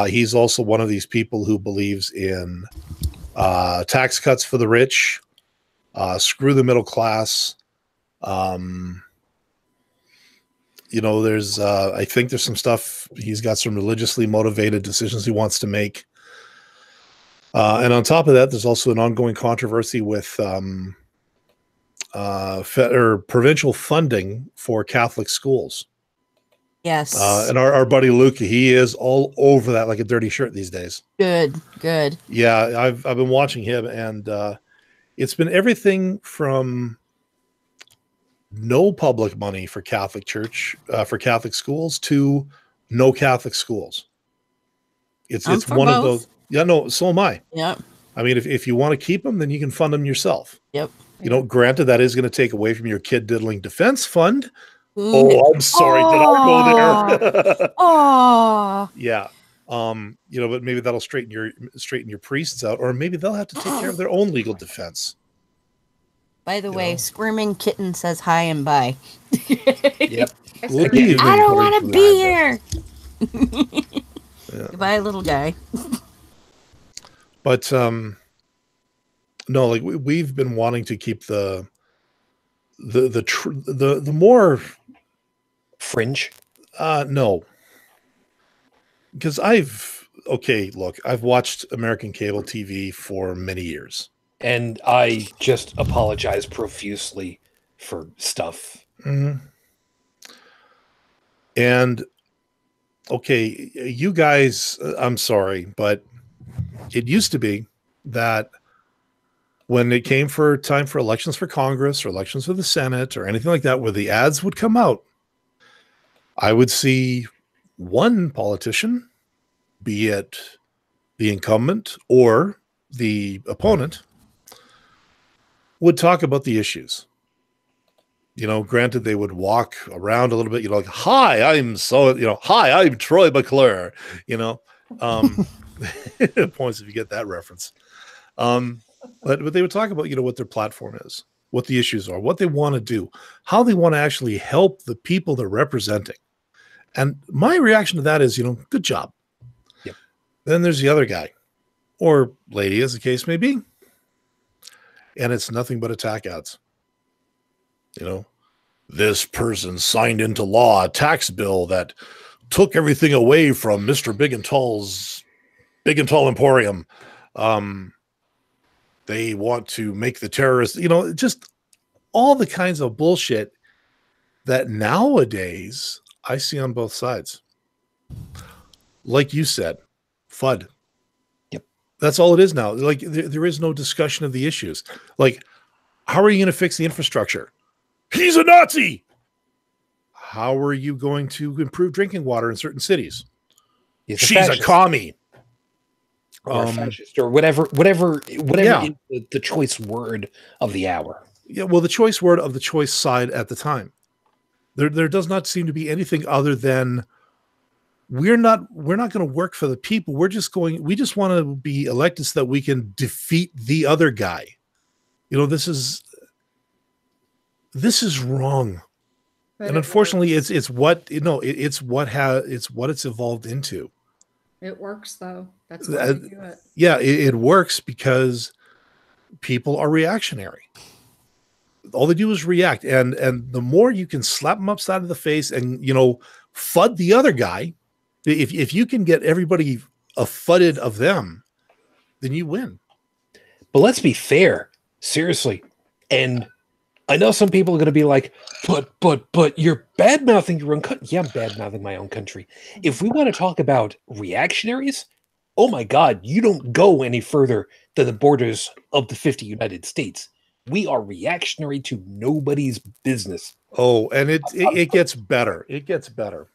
He's also one of these people who believes in tax cuts for the rich, screw the middle class. There's I think there's some stuff, he's got some religiously motivated decisions he wants to make. And on top of that, there's also an ongoing controversy with provincial funding for Catholic schools. Yes. And our buddy Luke, he is all over that like a dirty shirt these days. Good. Yeah, I've been watching him, and it's been everything from no public money for Catholic church, for Catholic schools, to no Catholic schools. It's one of those. Yeah, no, so am I. Yep. I mean, if you want to keep them, then you can fund them yourself. Yep. Granted, that is going to take away from your kid diddling defense fund, Oh, I'm sorry. Did I go there? Oh, Yeah. But maybe that'll straighten your priests out, or maybe they'll have to take care of their own legal defense. by the way, Squirming Kitten says hi and bye. Yep. Good evening, I don't want to be here. Yeah. Goodbye, little guy. But no, like we've been wanting to keep the more Fringe. No, because I've watched American cable TV for many years, And I just apologize profusely for stuff. mm-hmm. And okay, you guys, I'm sorry, but it used to be that when it came for time for elections for Congress or elections for the Senate or anything like that, where the ads would come out, I would see one politician, be it the incumbent or the opponent, would talk about the issues. Granted, they would walk around a little bit, like, hi, I'm Troy McClure, points if you get that reference. But they would talk about, what their platform is, what the issues are, what they want to do, how they want to actually help the people they're representing. And my reaction to that is, good job. Yep. Then there's the other guy or lady, as the case may be. And it's nothing but attack ads. This person signed into law a tax bill that took everything away from Mr. Big and Tall's Big and Tall Emporium. They want to make the terrorists, just all the kinds of bullshit that nowadays I see on both sides. Like you said, FUD. Yep. That's all it is now. Like there is no discussion of the issues. Like, how are you going to fix the infrastructure? He's a Nazi. How are you going to improve drinking water in certain cities? She's a commie. Or fascist, or whatever Yeah. is the choice word of the hour. Yeah, well, the choice word of the choice side at the time. There does not seem to be anything other than we're not going to work for the people. We just want to be elected so that we can defeat the other guy. This is wrong. But And unfortunately it's what it's evolved into. It works though. That's why we do it. Yeah, it works because people are reactionary. All they do is react, and the more you can slap them upside of the face and FUD the other guy, if you can get everybody fudded of them, then you win. But let's be fair, seriously. And I know some people are going to be like, but you're bad mouthing your own country. Yeah, I'm bad mouthing my own country. If we want to talk about reactionaries, oh my God, you don't go any further than the borders of the 50 United States. We are reactionary to nobody's business. Oh, and it gets better. It gets better.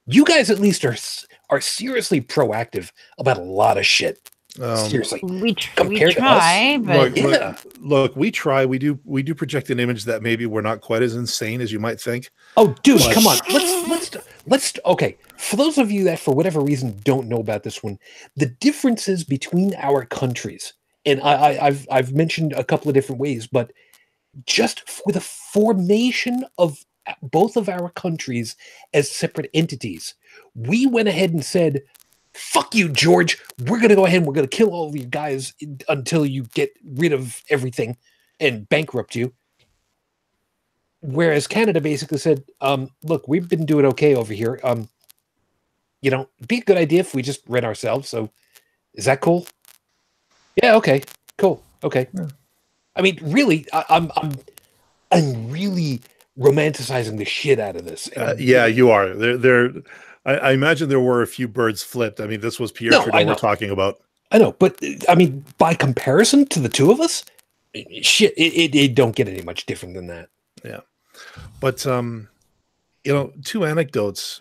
You guys at least are seriously proactive about a lot of shit. Seriously, we try, but look, we try. We do project an image that maybe we're not quite as insane as you might think. Oh, dude, come on. Let's. Okay, for those of you that for whatever reason don't know about this one, the differences between our countries, and I've mentioned a couple of different ways, but just for the formation of both of our countries as separate entities, we went ahead and said, fuck you, George. We're going to go ahead and we're going to kill all of you guys until you get rid of everything and bankrupt you. Whereas Canada basically said, look, we've been doing okay over here. It'd be a good idea if we just rent ourselves. So is that cool? Yeah. Okay, cool. Okay. Yeah. I mean, really, I'm really romanticizing the shit out of this. Yeah, you are. I imagine there were a few birds flipped. I mean, this was Pierre Trudeau we're talking about. I know, but I mean, by comparison to the two of us, shit, it don't get any much different than that. Yeah, but two anecdotes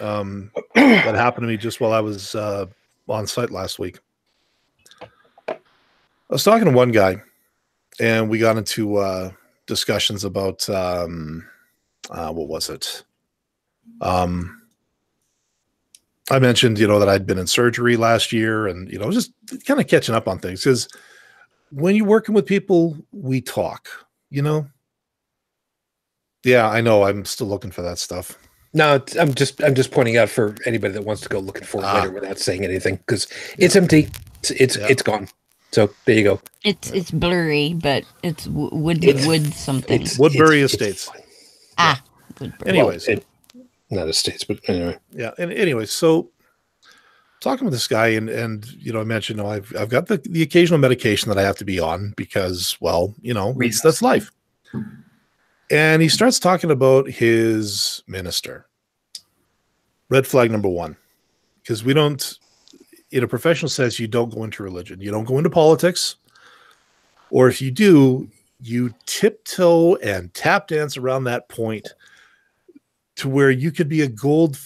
that happened to me just while I was on site last week. I was talking to one guy, and we got into discussions about what was it? I mentioned, that I'd been in surgery last year and, just kind of catching up on things, because when you're working with people, we talk, Yeah, I know. I'm still looking for that stuff. No, I'm just pointing out for anybody that wants to go looking for it later without saying anything, because it's empty. It's gone. So there you go. It's blurry, but it's wood something. Woodbury Estates. Woodbury. Anyways, not estates, but anyway. Yeah, and anyways, so talking with this guy, and I mentioned, I've got the occasional medication that I have to be on because, well, that's life. And he starts talking about his minister. Red flag number one, because we don't, in a professional sense, you don't go into religion. You don't go into politics. Or if you do, you tiptoe and tap dance around that point to where you could be a gold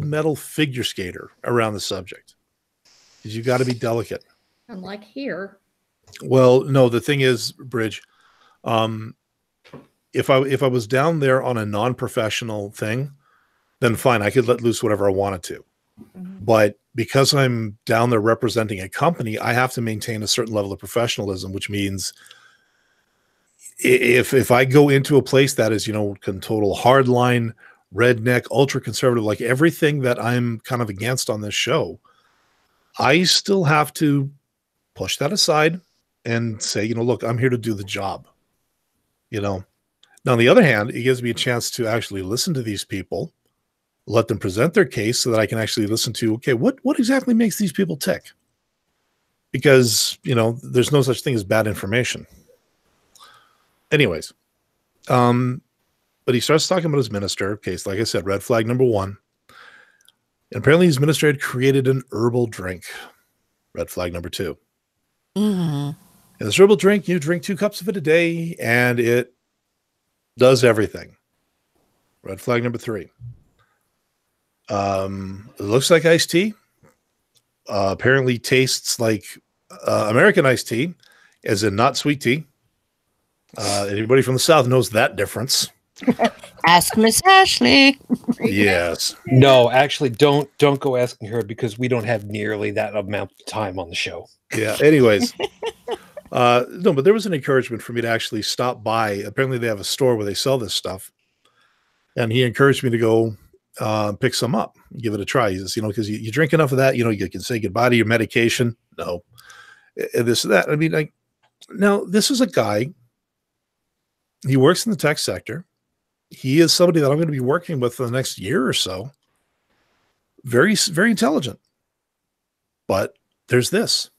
medal figure skater around the subject. Because you got to be delicate. Unlike here. Well, no, the thing is, Bridge, if I was down there on a non-professional thing, then fine, I could let loose whatever I wanted to. Mm-hmm. But because I'm down there representing a company, I have to maintain a certain level of professionalism, which means if I go into a place that is, total hardline, redneck, ultra conservative, like everything that I'm kind of against on this show, I still have to push that aside and say, look, I'm here to do the job. Now, on the other hand, it gives me a chance to actually listen to these people, let them present their case so that I can actually listen to, okay, what exactly makes these people tick? Because, there's no such thing as bad information. Anyways, but he starts talking about his minister. Okay, so like I said, red flag number one. And apparently his minister had created an herbal drink. Red flag number two. Mm-hmm. And this herbal drink, you drink 2 cups of it a day, and it does everything. Red flag number 3. It looks like iced tea. Apparently tastes like American iced tea, as in not sweet tea. Anybody from the South knows that difference. Ask Miss Ashley. Yes. No, actually, don't go asking her, because we don't have nearly that amount of time on the show. Yeah. Anyways. No, but there was an encouragement for me to actually stop by. Apparently they have a store where they sell this stuff. And he encouraged me to go pick some up, give it a try. He says, because you drink enough of that, you can say goodbye to your medication. No, this, that. I mean, now this is a guy, he works in the tech sector. He is somebody that I'm going to be working with for the next year or so. Very, very intelligent. But there's this.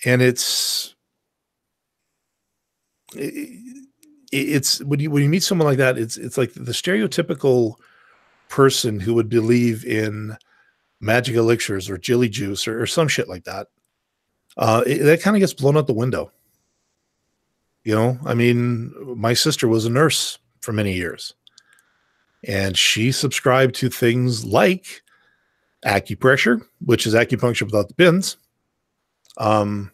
And it's when you meet someone like that, it's like the stereotypical person who would believe in magic elixirs or jelly juice or some shit like that. That kind of gets blown out the window. I mean, my sister was a nurse for many years, and she subscribed to things like acupressure, which is acupuncture without the pins. And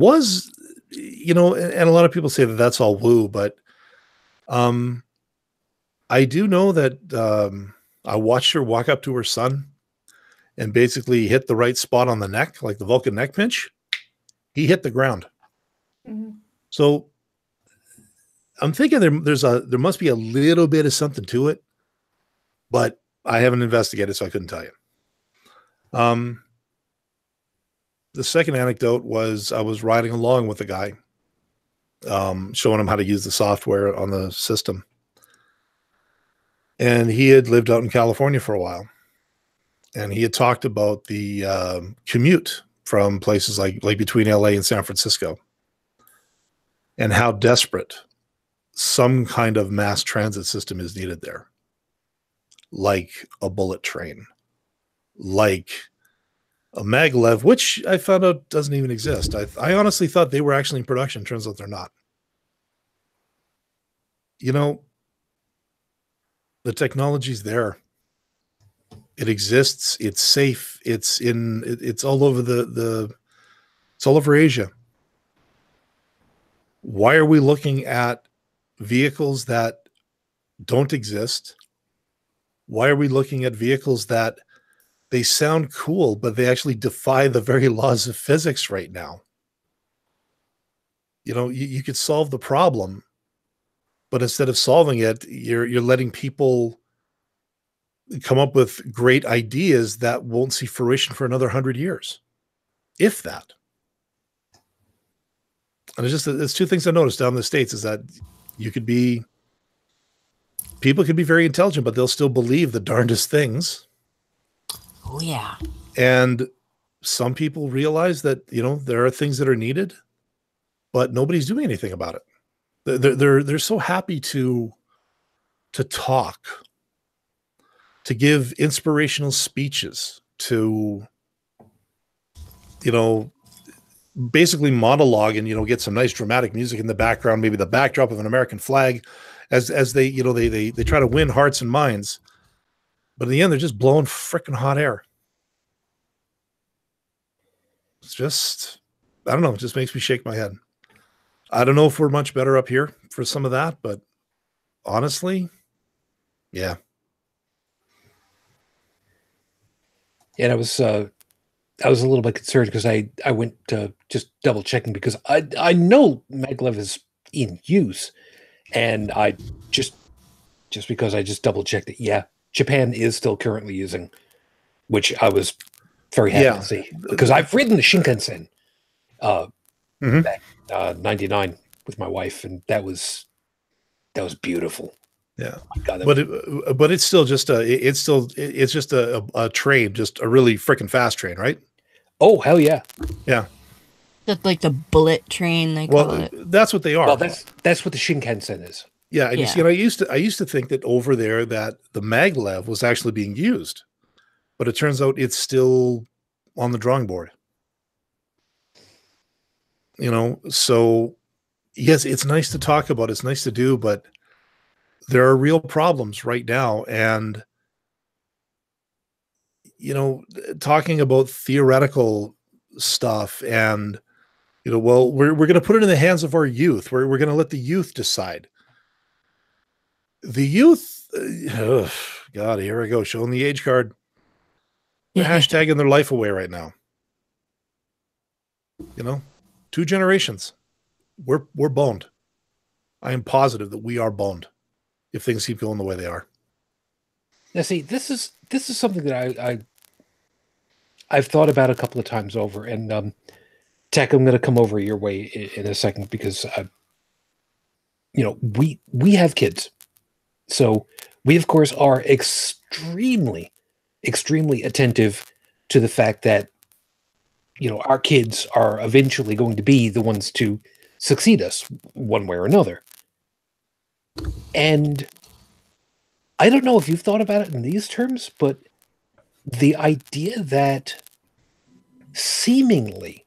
a lot of people say that that's all woo, but I do know that I watched her walk up to her son and basically hit the right spot on the neck, like the Vulcan neck pinch. He hit the ground. Mm-hmm. So I'm thinking there must be a little bit of something to it, but I haven't investigated, so I couldn't tell you. The second anecdote was I was riding along with a guy, showing him how to use the software on the system. And he had lived out in California for a while. And he had talked about the commute from places like between LA and San Francisco, and how desperate some kind of mass transit system is needed there. Like a bullet train, like a maglev, which I found out doesn't even exist. I honestly thought they were actually in production. Turns out they're not. The technology's there. It exists. It's safe. It's all over it's all over Asia. Why are we looking at vehicles that don't exist? Why are we looking at vehicles that they sound cool, but they actually defy the very laws of physics right now? You know, you could solve the problem, but instead of solving it, you're letting people come up with great ideas that won't see fruition for another 100 years, if that. And it's two things I noticed down in the States is that people could be very intelligent, but they'll still believe the darndest things. Oh, yeah. And some people realize that, you know, there are things that are needed, but nobody's doing anything about it. They're so happy to talk, to give inspirational speeches, to, you know, basically monologue and, you know, get some nice dramatic music in the background, maybe the backdrop of an American flag as they, you know, they try to win hearts and minds. But in the end, they're just blowing freaking hot air. It's just, I don't know. It just makes me shake my head. I don't know if we're much better up here for some of that, but honestly, yeah. And I was a little bit concerned because I went just double checking because I know maglev is in use, and I just because I just double checked it. Yeah, Japan is still currently using, which I was very happy to see because I've ridden the Shinkansen back 99 with my wife, and that was beautiful. Yeah, oh God, but it's still just a train, just a really freaking fast train, right? Oh hell yeah, yeah. That's like the bullet train they call it. That's what they are. Well, that's what the Shinkansen is. Yeah, and you see, and I used to think that over there that the maglev was actually being used, but it turns out it's still on the drawing board. You know, so yes, it's nice to talk about, it's nice to do, but there are real problems right now. And, you know, talking about theoretical stuff and, you know, well, we're going to put it in the hands of our youth. We're going to let the youth decide. The youth, God, here I go, showing the age card. They're hashtagging their life away right now. You know, 2 generations. We're boned. I am positive that we are boned if things keep going the way they are. Now, see, this is something that I've thought about a couple of times over, and Tech, I'm going to come over your way in a second because you know, we have kids, so we of course are extremely attentive to the fact that, you know, our kids are eventually going to be the ones to succeed us one way or another. And I don't know if you've thought about it in these terms, but the idea that seemingly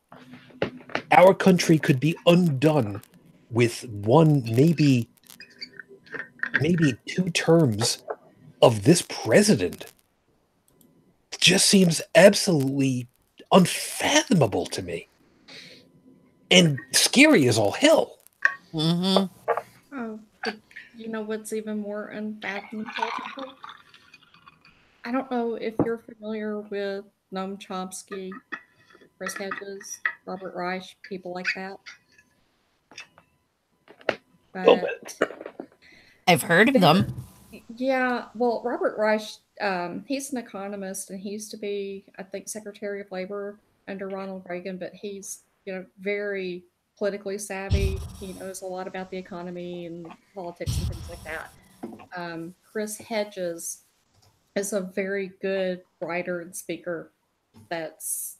our country could be undone with one, maybe 2 terms of this president just seems absolutely unfathomable to me. And scary as all hell. Mm-hmm. Oh, but you know what's even more unfathomable? I don't know if you're familiar with Noam Chomsky, Chris Hedges, Robert Reich, people like that. But I've heard of them. Yeah, well, Robert Reich, he's an economist, and he used to be, I think, Secretary of Labor under Ronald Reagan, but he's, you know, very politically savvy. He knows a lot about the economy and politics and things like that. Chris Hedges is a very good writer and speaker. That's,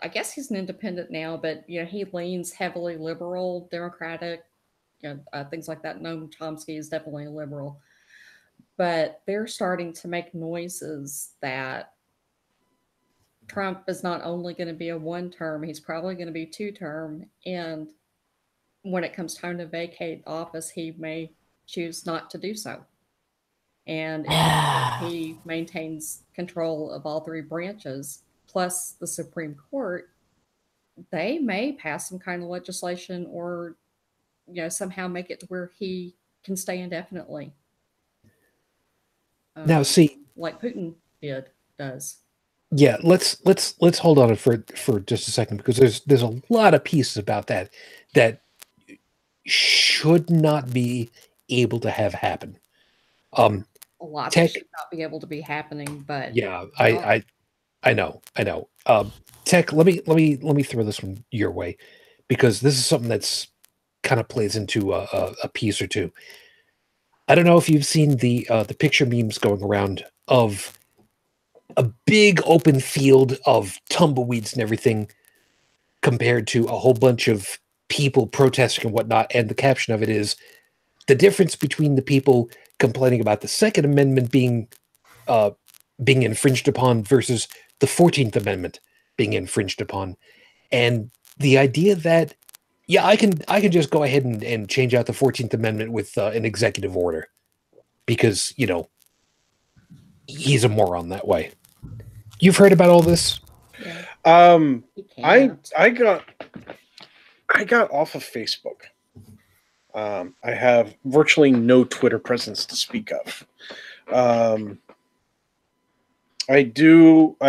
I guess he's an independent now, but, you know, he leans heavily liberal, democratic, you know, things like that. Noam Chomsky is definitely a liberal. But they're starting to make noises that Trump is not only going to be a 1-term, he's probably going to be 2-term. And when it comes time to vacate office, he may choose not to do so. And if he maintains control of all 3 branches, plus the Supreme Court, they may pass some kind of legislation or, you know, somehow make it to where he can stay indefinitely. Now, see, like Putin does. Yeah, let's hold on for just a second, because there's a lot of pieces about that should not be able to have happen. A lot Tech should not be able to be happening, but yeah, I know. Tech, let me throw this one your way, because this is something that's kind of plays into a piece or two. I don't know if you've seen the picture memes going around of a big open field of tumbleweeds and everything, compared to a whole bunch of people protesting and whatnot. And the caption of it is the difference between the people complaining about the Second Amendment being infringed upon versus the 14th Amendment being infringed upon. And the idea that, yeah, I can just go ahead and change out the 14th Amendment with an executive order, because, he's a moron that way. You've heard about all this? Yeah. I got off of Facebook. I have virtually no Twitter presence to speak of. I do go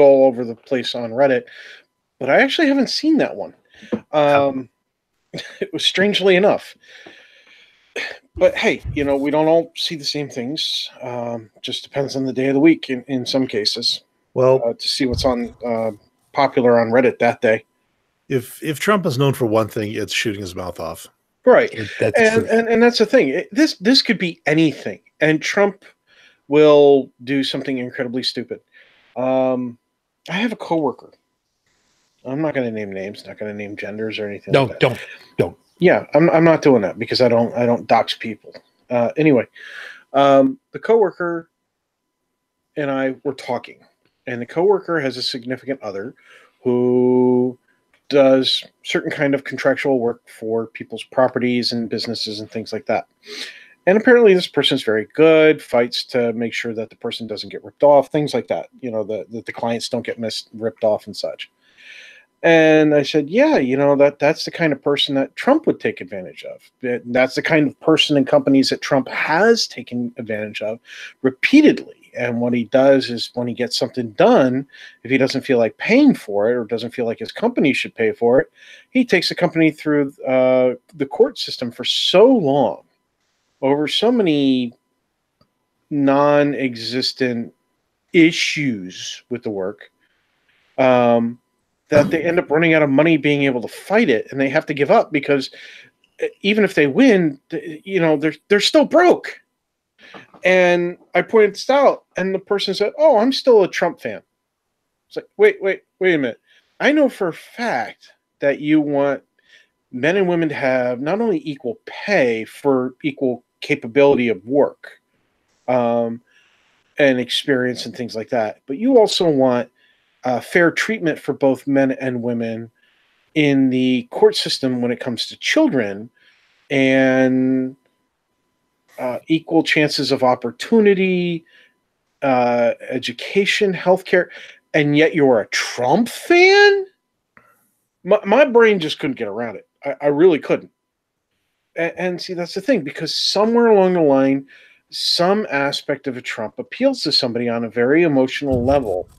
all over the place on Reddit, but I actually haven't seen that one. It was strangely enough. But hey, we don't all see the same things. Just depends on the day of the week in some cases. Well, to see what's on popular on Reddit that day. If Trump is known for one thing, it's shooting his mouth off. Right. That's and that's the thing. This could be anything, and Trump will do something incredibly stupid. I have a coworker. I'm not going to name names, not going to name genders or anything. No, like that. don't. Yeah, I'm not doing that, because I don't dox people. Anyway, the coworker and I were talking, and the coworker has a significant other who does certain kind of contractual work for people's properties and businesses and things like that. And apparently this person's very good, fights to make sure that the person doesn't get ripped off, things like that. That the clients don't get ripped off and such. And I said, yeah, that's the kind of person that Trump would take advantage of. That's the kind of person and companies that Trump has taken advantage of repeatedly. And what he does is, when he gets something done, if he doesn't feel like paying for it, or doesn't feel like his company should pay for it, he takes the company through the court system for so long, over so many non-existent issues with the work, that they end up running out of money being able to fight it, and they have to give up, because even if they win, they're still broke. And I pointed this out, and the person said, "Oh, I'm still a Trump fan." It's like, wait a minute. I know for a fact that you want men and women to have not only equal pay for equal capability of work, and experience and things like that, but you also want fair treatment for both men and women in the court system when it comes to children, and equal chances of opportunity, education, healthcare, and yet you're a Trump fan? My brain just couldn't get around it. I really couldn't. And see, that's the thing, because somewhere along the line, some aspect of a Trump appeals to somebody on a very emotional level,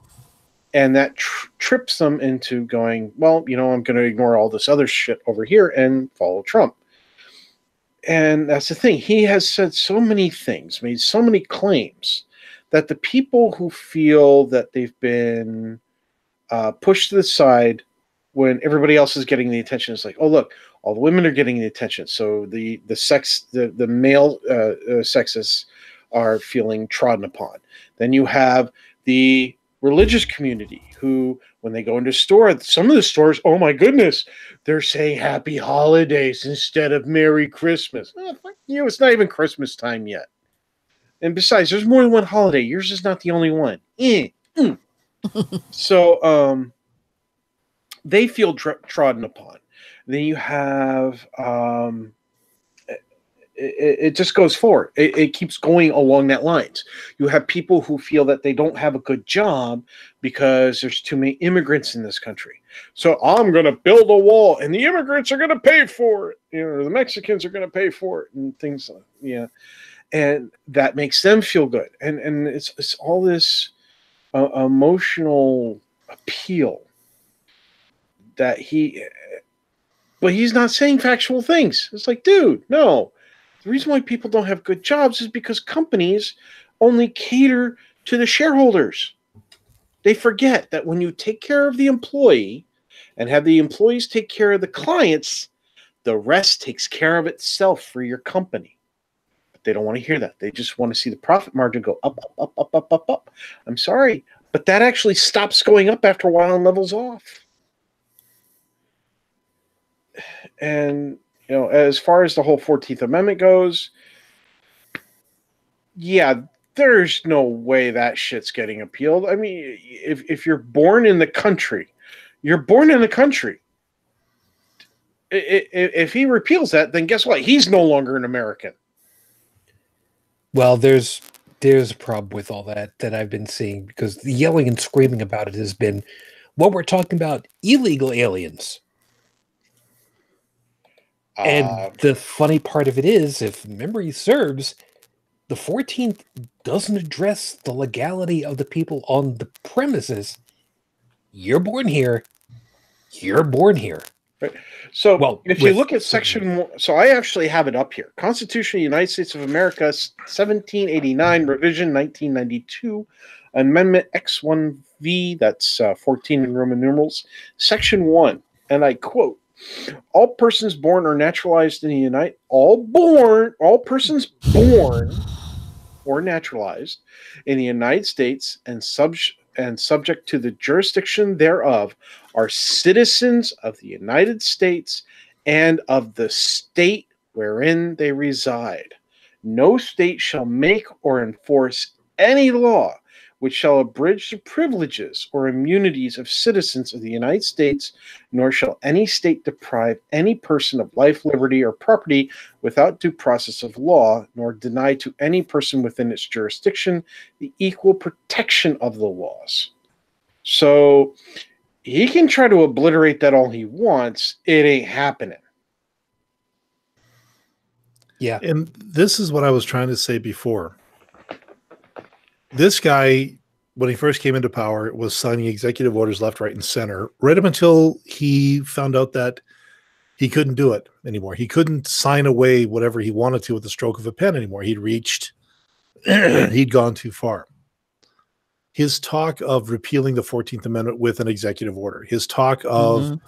and that trips them into going, well, I'm going to ignore all this other shit over here and follow Trump. And that's the thing. He has said so many things, made so many claims, that the people who feel that they've been pushed to the side when everybody else is getting the attention, is like, oh, look, all the women are getting the attention. So the male sexists are feeling trodden upon. Then you have the religious community who, when they go into a store, some of the stores, oh my goodness, they're saying Happy Holidays instead of Merry Christmas. Oh, fuck you, it's not even Christmas time yet. And besides, there's more than one holiday. Yours is not the only one. So they feel trodden upon. Then you have it just goes forward. It keeps going along that lines. You have people who feel that they don't have a good job because there's too many immigrants in this country. So I'm going to build a wall, and the immigrants are going to pay for it. The Mexicans are going to pay for it, and things. And that makes them feel good. And it's all this emotional appeal that but he's not saying factual things. It's like, dude, no. The reason why people don't have good jobs is because companies only cater to the shareholders. They forget that when you take care of the employee and have the employees take care of the clients, the rest takes care of itself for your company. But they don't want to hear that. They just want to see the profit margin go up, up, up, up, up, up, up. I'm sorry, but that actually stops going up after a while and levels off. And, as far as the whole 14th Amendment goes, yeah, there's no way that shit's getting appealed. I mean, if you're born in the country, you're born in the country. If he repeals that, then guess what? He's no longer an American. Well, there's a problem with all that I've been seeing, because the yelling and screaming about it has been, well, we're talking about illegal aliens. And the funny part of it is, if memory serves, the 14th doesn't address the legality of the people on the premises. You're born here. You're born here. Right. So if you look at Section 1, so I actually have it up here. Constitution of the United States of America, 1789, revision 1992, Amendment X1V, that's 14 in Roman numerals, Section 1, and I quote, all persons born or naturalized in the all persons born or naturalized in the United States and subject to the jurisdiction thereof are citizens of the United States and of the state wherein they reside. No state shall make or enforce any law which shall abridge the privileges or immunities of citizens of the United States, nor shall any state deprive any person of life, liberty, or property without due process of law, nor deny to any person within its jurisdiction the equal protection of the laws. So he can try to obliterate that all he wants. It ain't happening. Yeah. And this is what I was trying to say before. This guy, when he first came into power, was signing executive orders left, right, and center, right up until he found out that he couldn't do it anymore. He couldn't sign away whatever he wanted to with the stroke of a pen anymore. He'd gone too far. His talk of repealing the 14th Amendment with an executive order, his talk of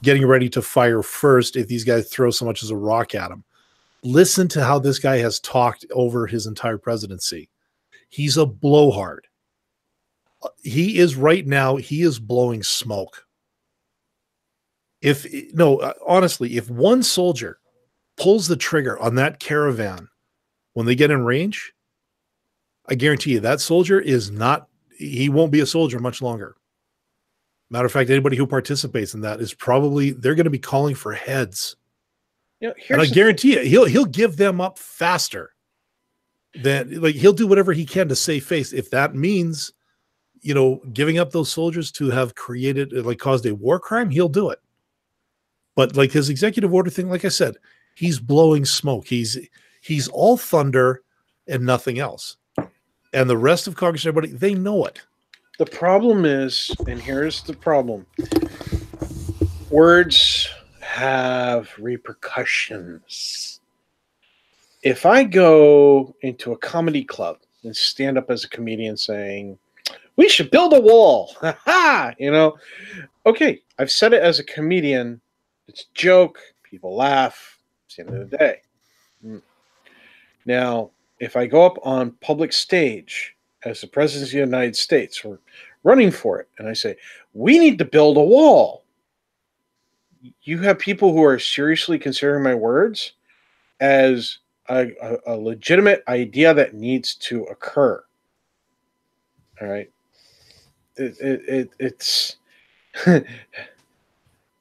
getting ready to fire first if these guys throw so much as a rock at him. Listen to how this guy has talked over his entire presidency. He's a blowhard. He is right now, he is blowing smoke. Honestly, if one soldier pulls the trigger on that caravan when they get in range, I guarantee you that soldier he won't be a soldier much longer. Matter of fact, anybody who participates in that is they're going to be calling for heads. And I guarantee you, he'll give them up faster. He'll do whatever he can to save face. If that means, giving up those soldiers to have caused a war crime, he'll do it. But like his executive order thing, like I said, he's blowing smoke. He's all thunder and nothing else. And the rest of Congress, everybody, they know it. The problem is, and here's the problem, words have repercussions. If I go into a comedy club and stand up as a comedian saying, we should build a wall, okay, I've said it as a comedian, it's a joke, people laugh, it's the end of the day. Now, if I go up on public stage as the President of the United States or running for it, and I say, we need to build a wall, you have people who are seriously considering my words as a legitimate idea that needs to occur. All right. It's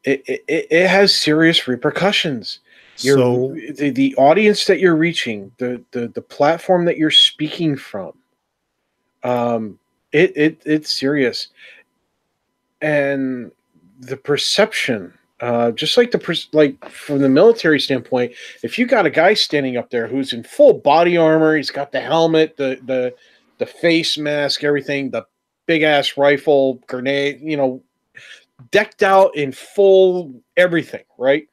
it has serious repercussions. So the audience that you're reaching, the platform that you're speaking from, it's serious. And the perception, just like like from the military standpoint, if you got a guy standing up there who's in full body armor, he's got the helmet, the face mask, everything, the big ass rifle, grenade, decked out in full everything, right?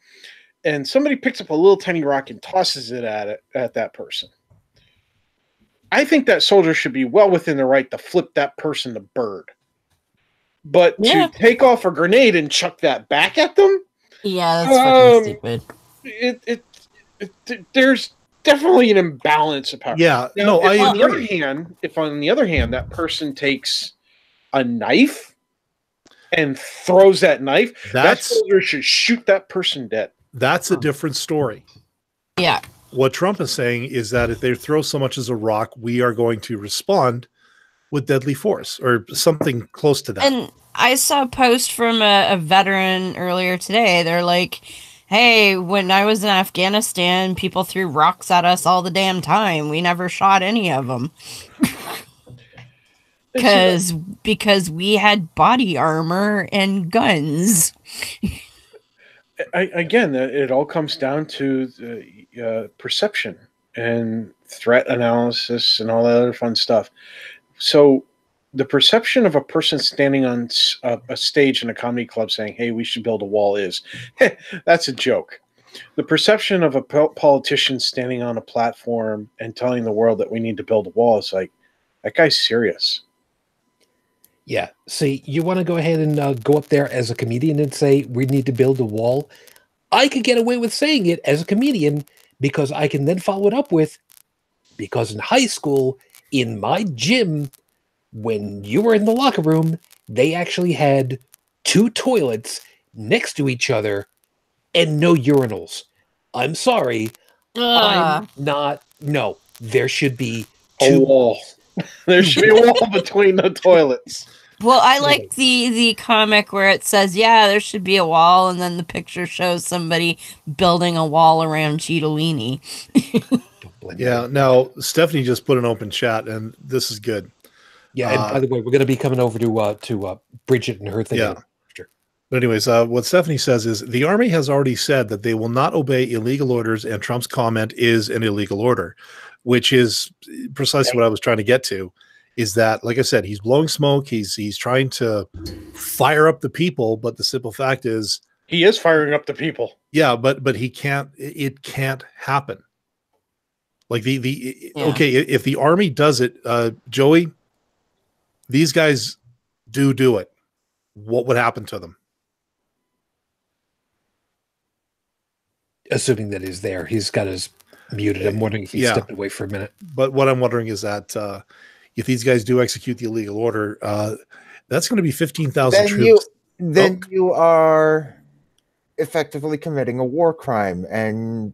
And somebody picks up a little tiny rock and tosses it at that person. I think that soldier should be well within the right to flip that person the bird. But to take off a grenade and chuck that back at them? Yeah, that's fucking stupid. There's definitely an imbalance of power. Yeah, now, I on agree. the other hand, if on the other hand that person takes a knife and throws that knife, that soldier should shoot that person dead. That's a different story. Yeah. What Trump is saying is that if they throw so much as a rock, we are going to respond with deadly force or something close to that. And I saw a post from a veteran earlier today. They're like, hey, when I was in Afghanistan, people threw rocks at us all the damn time. We never shot any of them. Because we had body armor and guns. Again, it all comes down to the perception and threat analysis and all that other fun stuff. So the perception of a person standing on a stage in a comedy club saying, hey, we should build a wall is, that's a joke. The perception of a politician standing on a platform and telling the world that we need to build a wall is like, that guy's serious. Yeah. See, you want to go ahead and go up there as a comedian and say, we need to build a wall. I could get away with saying it as a comedian because I can then follow it up with, because in high school, in my gym, when you were in the locker room, they actually had 2 toilets next to each other and no urinals. I'm sorry. I'm not. No, there should be a wall. There should be a wall between the toilets. Well, I like the comic where it says, yeah, there should be a wall, and then the picture shows somebody building a wall around Cheetolini. Yeah, now Stephanie just put an open chat, and this is good. Yeah, and by the way, we're going to be coming over to Brigid and her thing. Yeah. But anyways, what Stephanie says is, the Army has already said that they will not obey illegal orders, and Trump's comment is an illegal order, which is precisely what I was trying to get to, is that, like I said, he's blowing smoke, he's trying to fire up the people, but the simple fact is... He is firing up the people. Yeah, but he can't, it can't happen. Like okay, if the Army does it, Joey, these guys do it, what would happen to them? Assuming that he's there. He's got his muted. I'm wondering if he stepped away for a minute. But what I'm wondering is that if these guys do execute the illegal order, that's going to be 15,000 troops. Then you are effectively committing a war crime, and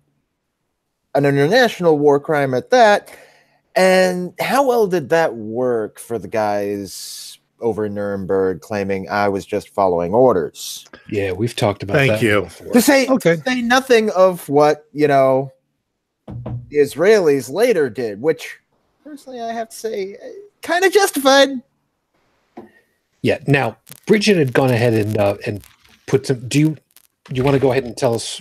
an international war crime at that. And how well did that work for the guys over in Nuremberg claiming I was just following orders? Yeah, we've talked about that. Thank you. Before. To say nothing of what, the Israelis later did, which personally I have to say kind of justified. Yeah. Now, Brigid had gone ahead and put some. Do you want to go ahead and tell us?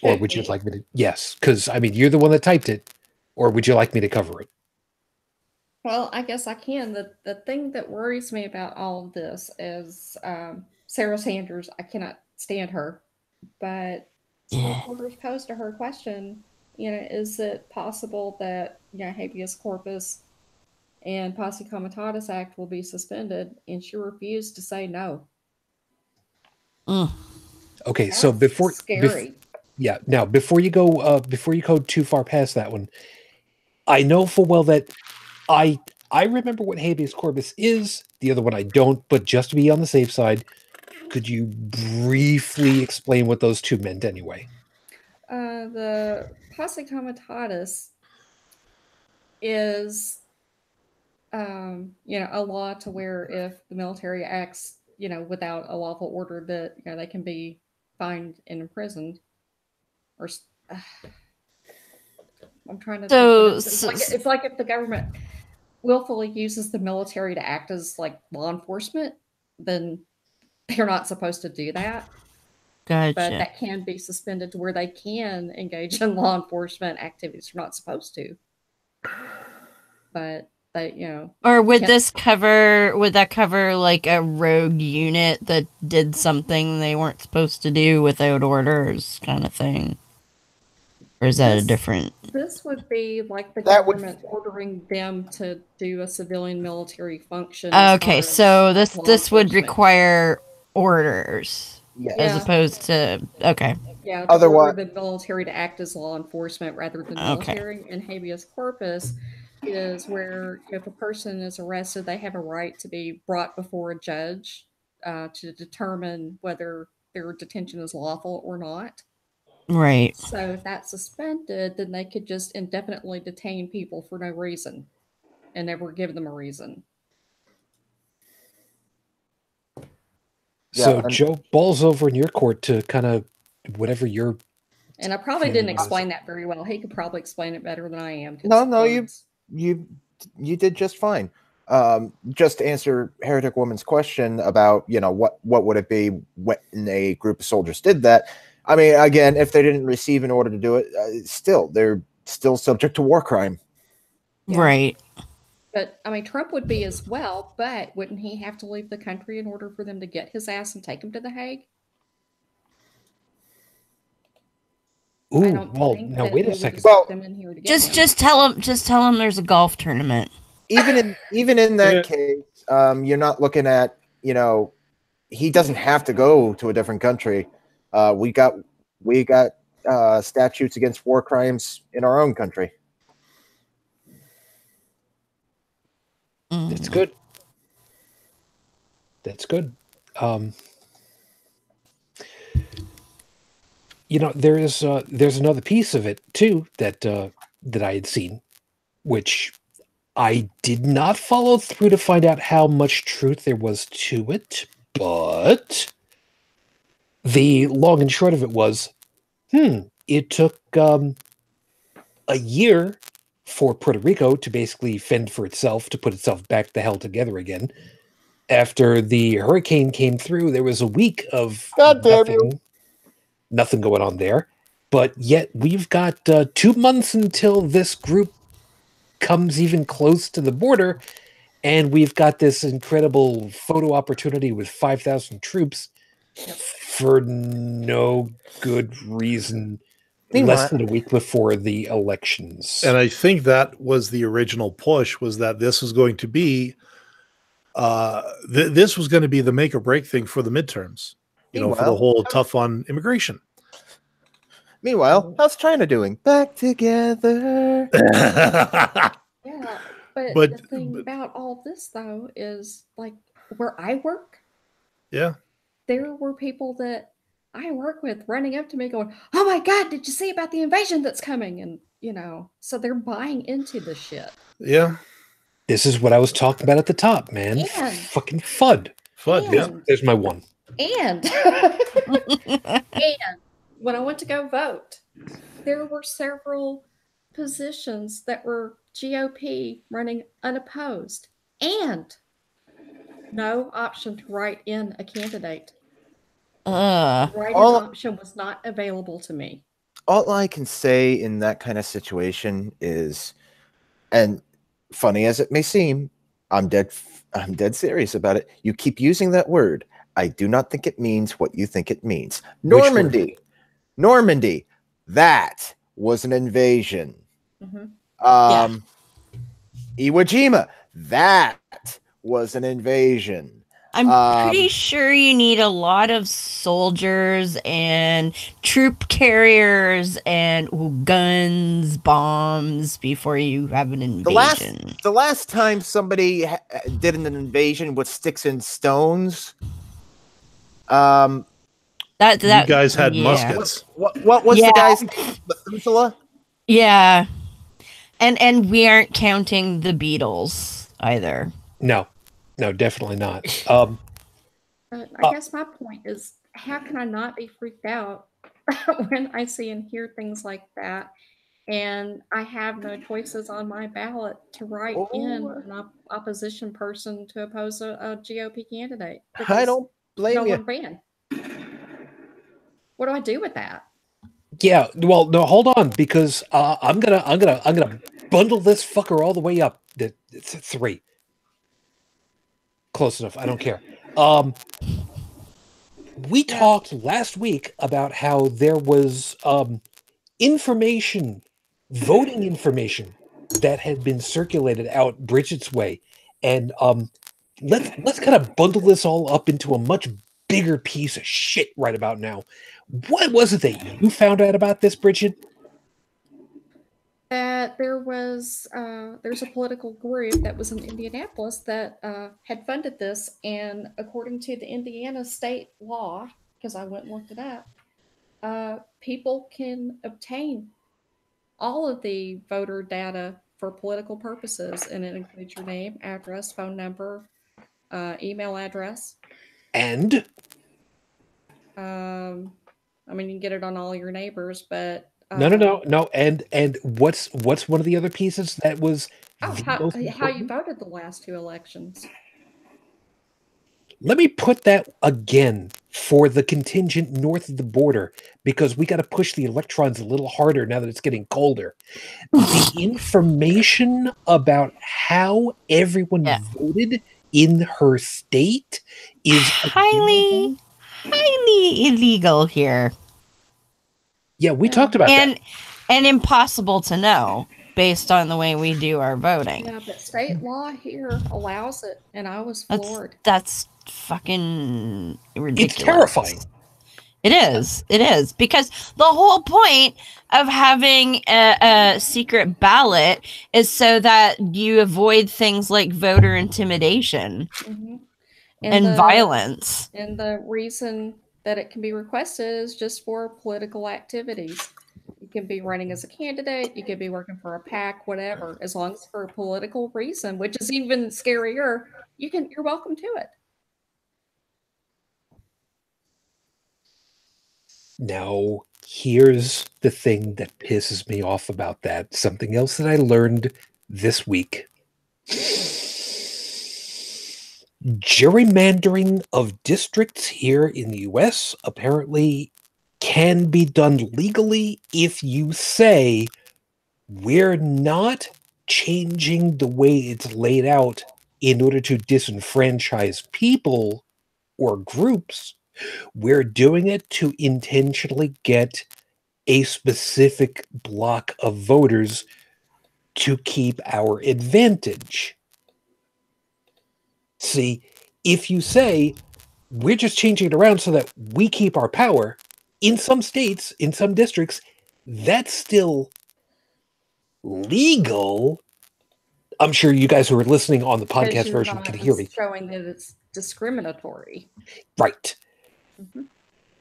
Or would you like me to? Yes, because I mean, you're the one that typed it. Or would you like me to cover it? Well, I guess I can. The thing that worries me about all of this is Sarah Sanders. I cannot stand her. But reporters posed to her question, is it possible that, habeas corpus and Posse Comitatus Act will be suspended? And she refused to say no. Okay, That's so before... scary. Yeah. Now, before you go too far past that one, I know full well that I remember what habeas corpus is. The other one I don't. But just to be on the safe side, could you briefly explain what those two meant anyway? The Posse Comitatus is, a law to where if the military acts, without a lawful order, that they can be fined and imprisoned. Or I'm trying to. So, it's like if the government willfully uses the military to act as like law enforcement, then they're not supposed to do that. Gotcha. But that can be suspended to where they can engage in law enforcement activities. They're not supposed to. But they, Or would that cover like a rogue unit that did something they weren't supposed to do without orders, kind of thing? Or is that a different? This would be like the government ordering them to do a civilian military function. Okay, so this would require orders, as opposed to Yeah, otherwise the military to act as law enforcement rather than military. And habeas corpus is where if a person is arrested, they have a right to be brought before a judge to determine whether their detention is lawful or not. Right. So if that's suspended, then they could just indefinitely detain people for no reason and never give them a reason. So Joe, balls over in your court to kind of whatever you're. And I probably didn't explain that very well. He could probably explain it better than I am. No, you did just fine. Just to answer Heretic Woman's question about, what would it be when a group of soldiers did that? I mean, again, if they didn't receive an order to do it, they're still subject to war crime. Yeah. Right. But, I mean, Trump would be as well, but wouldn't he have to leave the country in order for them to get his ass and take him to The Hague? Ooh, well, now wait a second. Well, just tell him there's a golf tournament. Even in that case, you're not looking at, he doesn't have to go to a different country. We got statutes against war crimes in our own country. That's good. That's good. There's another piece of it too that I had seen, which I did not follow through to find out how much truth there was to it, but the long and short of it was, it took a year for Puerto Rico to basically fend for itself, to put itself back the hell together again. After the hurricane came through, there was a week of nothing going on there. But yet we've got 2 months until this group comes even close to the border, and we've got this incredible photo opportunity with 5,000 troops for no good reason. Less than a week before the elections. And I think that was the original push, was that this was going to be this was going to be the make or break thing for the midterms, for the whole tough on immigration. Meanwhile, how's China doing? Back together. Yeah, but the thing about all this, though, is like where I work. Yeah. There were people that I work with running up to me going, "Oh my God, did you see about the invasion that's coming?" And, so they're buying into the shit. Yeah. This is what I was talking about at the top, man. And, fucking FUD. FUD, yeah. There's my one. And when I went to go vote, there were several positions that were GOP running unopposed and no option to write in a candidate. Write-in option was not available to me. All I can say in that kind of situation is, and funny as it may seem, I'm dead serious about it. You keep using that word. I do not think it means what you think it means. Normandy, that was an invasion. Mm-hmm. Iwo Jima, that was an invasion. I'm pretty sure you need a lot of soldiers and troop carriers and guns, bombs before you have an invasion. The last time somebody did an invasion with sticks and stones, you guys had muskets. What was the guy's name? Methuselah? Yeah, and we aren't counting the Beatles either. No, definitely not. I guess my point is, how can I not be freaked out when I see and hear things like that? And I have no choices on my ballot to write in an opposition person to oppose a GOP candidate. I don't blame you. Ban. What do I do with that? Yeah, well, no, hold on, because I'm gonna bundle this fucker all the way up. It's 3. Close enough. I don't care. We talked last week about how there was voting information that had been circulated out Brigid's way, and let's kind of bundle this all up into a much bigger piece of shit right about now. What was it that you found out about this, Brigid? That there's a political group that was in Indianapolis that had funded this, and according to the Indiana state law, because I went and looked it up, people can obtain all of the voter data for political purposes, and it includes your name, address, phone number, email address. And? I mean, you can get it on all your neighbors, but... No. And what's one of the other pieces that was... how you voted the last 2 elections. Let me put that again for the contingent north of the border, because we got to push the electrons a little harder now that it's getting colder. The information about how everyone voted in her state is highly illegal here. Yeah, we talked about that. And impossible to know based on the way we do our voting. Yeah, but state law here allows it, and I was floored. That's fucking ridiculous. It's terrifying. It is, because the whole point of having a secret ballot is so that you avoid things like voter intimidation and violence. And the reason that it can be requested is just for political activities. You can be running as a candidate, you could be working for a PAC, whatever, as long as for a political reason, which is even scarier, you're welcome to it. Now, here's the thing that pisses me off about that. Something else that I learned this week. Gerrymandering of districts here in the US apparently can be done legally if you say, we're not changing the way it's laid out in order to disenfranchise people or groups. We're doing it to intentionally get a specific block of voters to keep our advantage. See, if you say, we're just changing it around so that we keep our power, in some states, in some districts, that's still legal. I'm sure you guys who are listening on the podcast version can hear me. Showing that it's discriminatory. Right.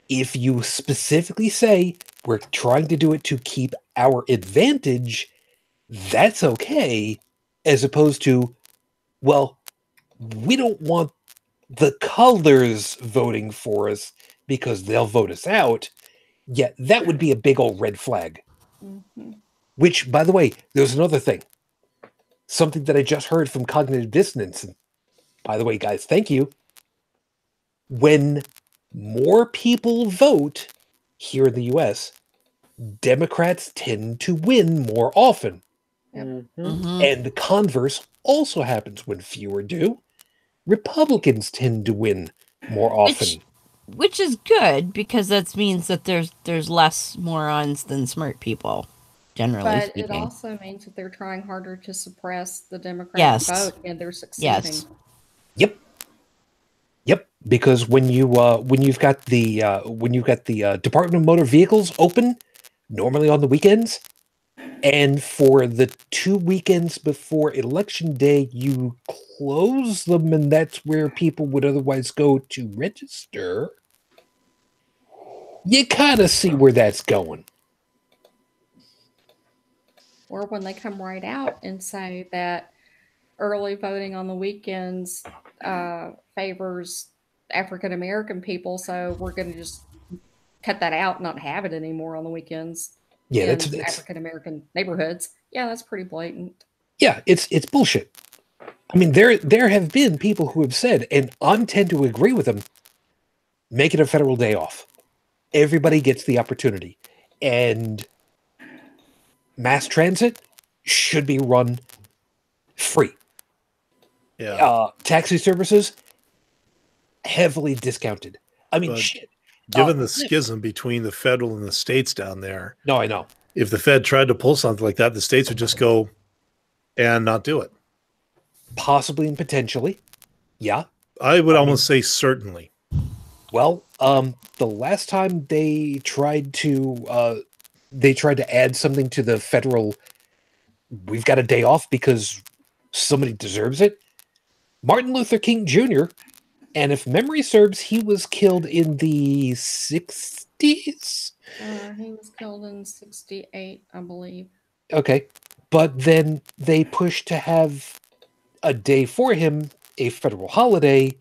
If you specifically say, we're trying to do it to keep our advantage, that's okay, as opposed to, well, we don't want the colors voting for us because they'll vote us out. Yeah, that would be a big old red flag. Which, by the way, there's another thing. Something that I just heard from Cognitive Dissonance. And by the way, guys, thank you. When more people vote here in the US, Democrats tend to win more often. And the converse also happens. When fewer do, Republicans tend to win more often. Which is good, because that means that there's less morons than smart people, generally speaking. But it also means that they're trying harder to suppress the Democratic vote, and they're succeeding. Yep. Because when you've got the Department of Motor Vehicles open, normally on the weekends, and for the 2 weekends before Election Day, you close them, and that's where people would otherwise go to register. You kind of see where that's going. Or when they come right out and say that early voting on the weekends favors African American people, so we're going to just cut that out and not have it anymore on the weekends. Yeah, in that's African American neighborhoods. Yeah, that's pretty blatant. Yeah, it's bullshit. I mean, there have been people who have said, and I tend to agree with them, make it a federal day off. Everybody gets the opportunity. And mass transit should be run free. Yeah. Taxi services, heavily discounted. I mean, But shit. Given the schism between the federal and the states down there. No, I know. If the Fed tried to pull something like that, the states would just go and not do it. Possibly and potentially. Yeah. I would almost say certainly. Well, the last time they tried to add something to the federal, we've got a day off because somebody deserves it. Martin Luther King Jr., and if memory serves, he was killed in the 60s? He was killed in 68, I believe. Okay. But then they pushed to have a day for him, a federal holiday,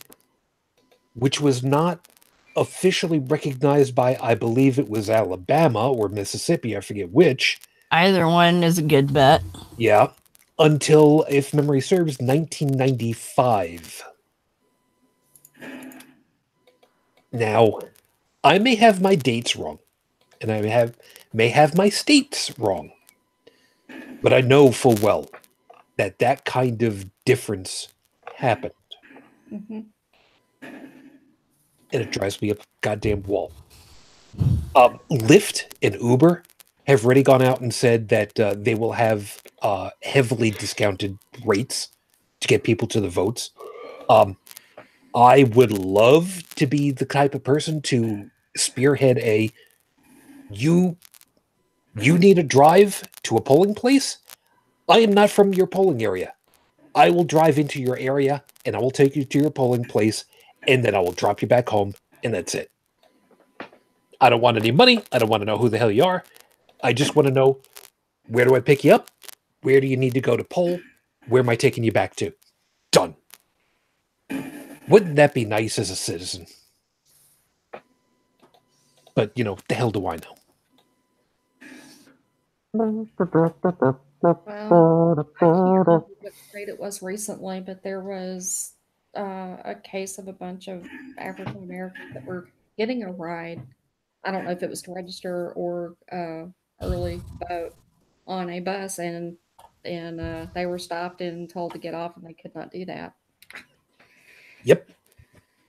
which was not officially recognized by, I believe it was Alabama or Mississippi, I forget which. Either one is a good bet. Yeah. Until, if memory serves, 1995. Now, I may have my dates wrong, and I may have my states wrong, but I know full well that that kind of difference happened. Mm-hmm. And it drives me up a goddamn wall. Lyft and Uber have already gone out and said that they will have heavily discounted rates to get people to the votes. I would love to be the type of person to spearhead you need a drive to a polling place? I am not from your polling area. I will drive into your area and I will take you to your polling place and then I will drop you back home and that's it. I don't want any money. I don't want to know who the hell you are. I just want to know, where do I pick you up? Where do you need to go to poll? Where am I taking you back to? Done. Wouldn't that be nice as a citizen? But, the hell do I know? Well, I can't remember what state it was recently, but there was a case of a bunch of African Americans that were getting a ride. I don't know if it was to register or early vote on a bus, and they were stopped and told to get off, and they could not do that. Yep.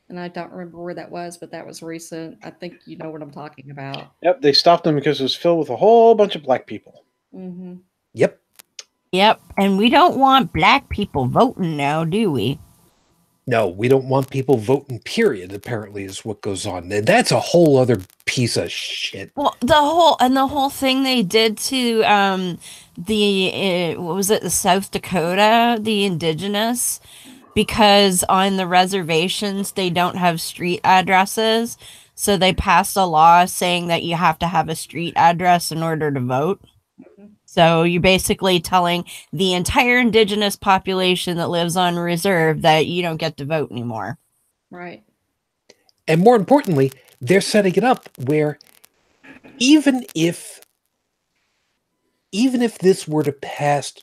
And I don't remember where that was, but that was recent. I think you know what I'm talking about. Yep, they stopped them because it was filled with a whole bunch of black people. Mm-hmm. Yep. Yep, and we don't want black people voting now, do we? No, we don't want people voting, period, apparently is what goes on. And that's a whole other piece of shit. Well, the whole thing they did to what was it, the South Dakota, the indigenous, because on the reservations they don't have street addresses, so they passed a law saying that you have to have a street address in order to vote. So you're basically telling the entire indigenous population that lives on reserve that you don't get to vote anymore. Right. And more importantly, they're setting it up where even if this were to pass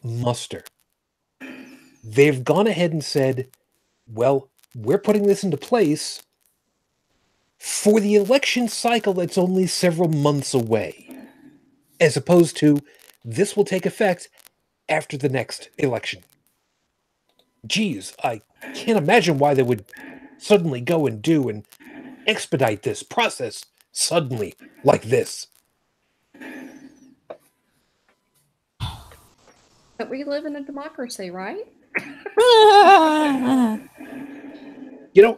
muster, they've gone ahead and said, well, we're putting this into place for the election cycle that's only several months away. As opposed to, this will take effect after the next election. Geez, I can't imagine why they would suddenly go and do and expedite this process suddenly like this. But we live in a democracy, right?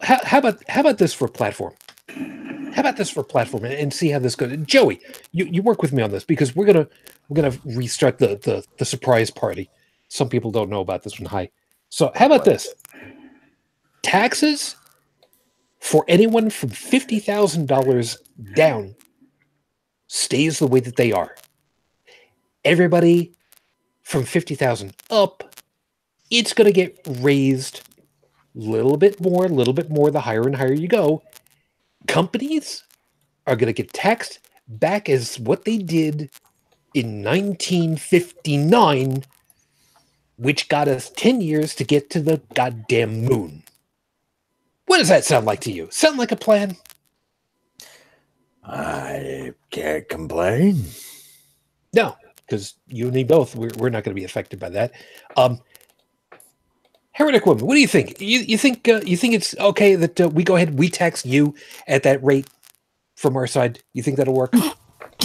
How about this for a platform? How about this for a platform and see how this goes? Joey, you work with me on this because we're gonna restart the surprise party. Some people don't know about this one. Hi. So how about this? Taxes for anyone from $50,000 down stays the way that they are. Everybody from $50,000 up, it's gonna get raised little bit more, the higher and higher you go, companies are going to get taxed back as what they did in 1959, which got us 10 years to get to the goddamn moon. What does that sound like to you? Sound like a plan? I can't complain. No, because you and me both, we're not going to be affected by that. Heretic Woman, what do you think? You think it's okay that we go ahead, we tax you at that rate from our side? You think that'll work? You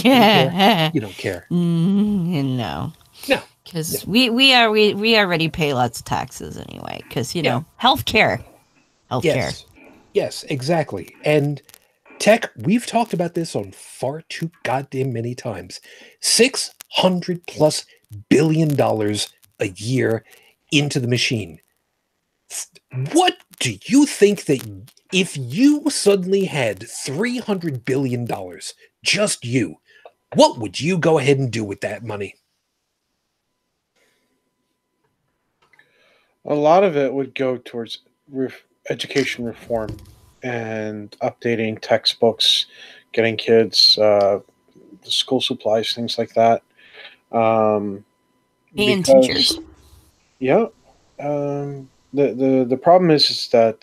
don't care. No. No. Because we already pay lots of taxes anyway. Because, healthcare. Yes, exactly. And tech, we've talked about this on far too goddamn many times. $600+ billion a year into the machine. What do you think that if you suddenly had $300 billion, just you, what would you go ahead and do with that money? A lot of it would go towards education reform and updating textbooks, getting kids school supplies, things like that. And teachers. Yeah. The problem is that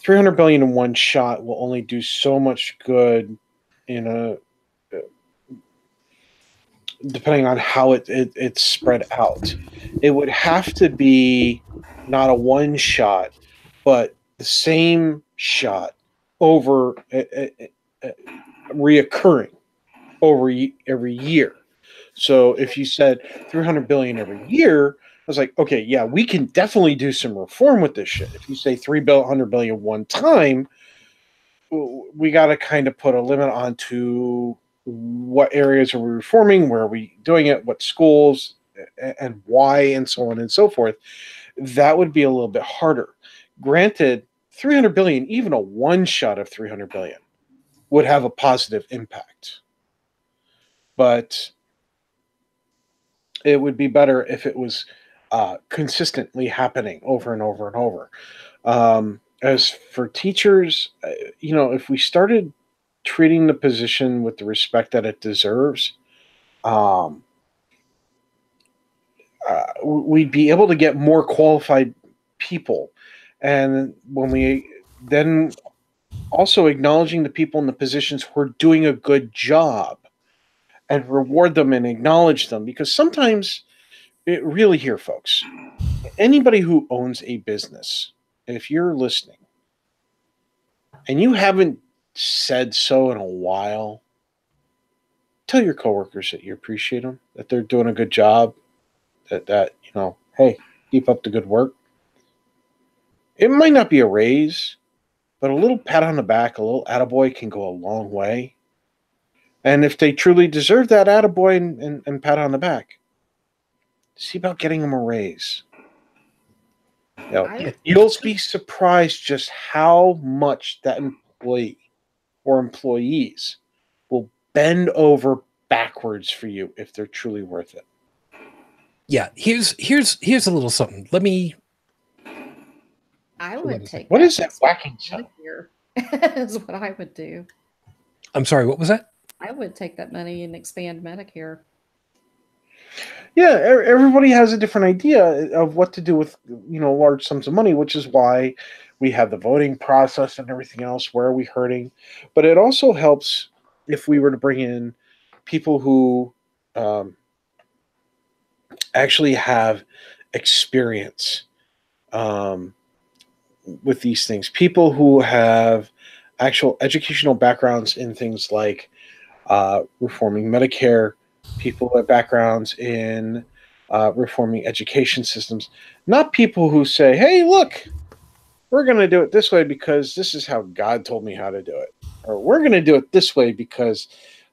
$300 billion in one shot will only do so much good depending on how it's spread out. It would have to be not a one shot, but the same shot over reoccurring over every year. So if you said 300 billion every year, I was like, okay, yeah, we can definitely do some reform with this shit. If you say 300 billion one time, we got to kind of put a limit onto what areas are we reforming, where are we doing it, what schools, and why, and so on and so forth. That would be a little bit harder. Granted, 300 billion, even a one shot of 300 billion, would have a positive impact. But it would be better if it was consistently happening over and over and over. As for teachers, if we started treating the position with the respect that it deserves, we'd be able to get more qualified people. And when we then also acknowledging the people in the positions who are doing a good job and reward them and acknowledge them, because sometimes really here, folks, anybody who owns a business, if you're listening and you haven't said so in a while, tell your coworkers that you appreciate them, that they're doing a good job, that hey, keep up the good work. It might not be a raise, but a little pat on the back, a little attaboy can go a long way. And if they truly deserve that attaboy and pat on the back, see about getting them a raise. You'll be surprised just how much that employee or employees will bend over backwards for you if they're truly worth it. Yeah, here's a little something. I would take. What is that whacking sound? Is what I would do. I'm sorry, what was that? I would take that money and expand Medicare. Yeah, everybody has a different idea of what to do with large sums of money, which is why we have the voting process and everything else. Where are we hurting? But it also helps if we were to bring in people who actually have experience with these things. People who have actual educational backgrounds in things like reforming Medicare, people who have backgrounds in reforming education systems, not people who say, hey, look, we're going to do it this way because this is how God told me how to do it. Or we're going to do it this way because,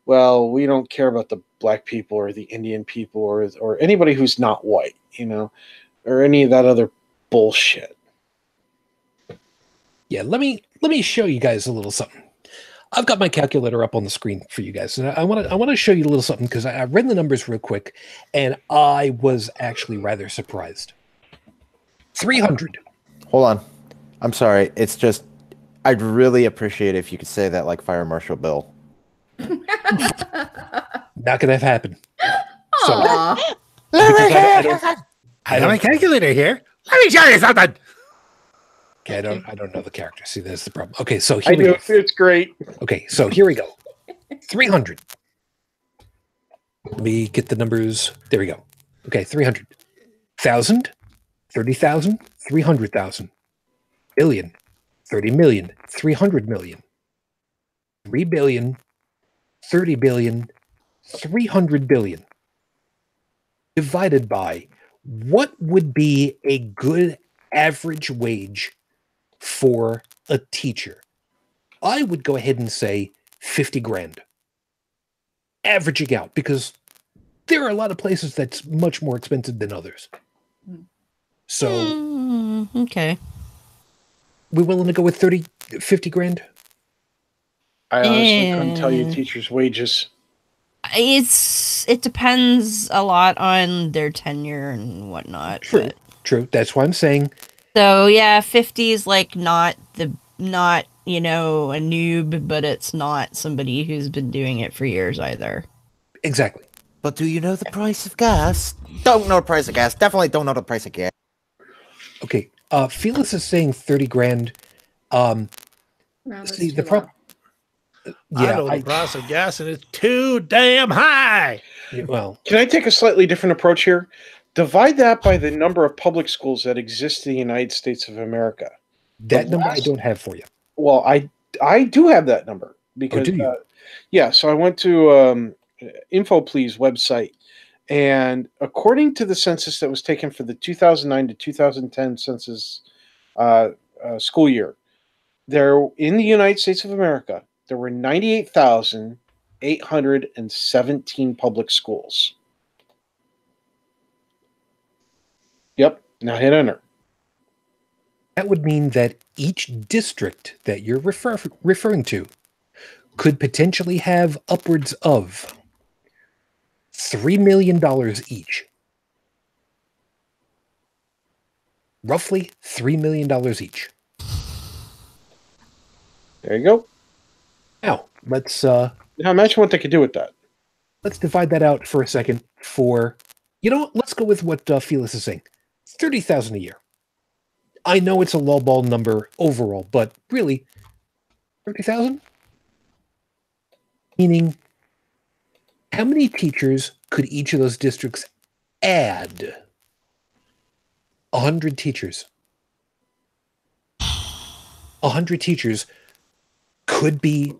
well, we don't care about the black people or the Indian people or anybody who's not white, or any of that other bullshit. Yeah, let me show you guys a little something. I've got my calculator up on the screen for you guys, and I want to show you a little something because I read the numbers real quick, and I was actually rather surprised. 300 Hold on. I'm sorry. It's just, I'd really appreciate it if you could say that like Fire Marshal Bill. Not gonna happen. So, Aw. I have my calculator here. Let me show you something. okay, I don't know the character. See, that's the problem. Okay, so I here we do. go. It's great. Okay, so here we go. 300. Let me get the numbers. There we go. Okay, 300. 1,000, 30,000, 300,000. Billion, 30 million, 300 million. 3 billion, 30 billion, 300 billion. Divided by what would be a good average wage for a teacher? I would go ahead and say 50 grand. Averaging out, because there are a lot of places that's much more expensive than others. So, okay. we willing to go with 50 grand? I honestly couldn't tell you teachers' wages. It depends a lot on their tenure and whatnot. True. True. That's why I'm saying. So yeah, 50 is like not a noob, but it's not somebody who's been doing it for years either. Exactly. But do you know the price of gas? Don't know the price of gas. Definitely don't know the price of gas. Okay. Felix is saying 30 grand. No, See, the problem. I know the price of gas, and it's too damn high. Well, Can I take a slightly different approach here? Divide that by the number of public schools that exist in the United States of America. that number I don't have for you. Well, I do have that number because do you? yeah. So I went to InfoPlease website, and according to the census that was taken for the 2009 to 2010 census school year, there in the United States of America there were 98,817 public schools. Yep. Now hit enter. That would mean that each district that you're referring to could potentially have upwards of $3 million each. Roughly $3 million each. There you go. Now, let's Now imagine what they could do with that. let's divide that out for a second for, let's go with what Felix is saying. 30,000 a year. I know it's a lowball number overall, but really, 30,000? Meaning, how many teachers could each of those districts add? 100 teachers. 100 teachers could be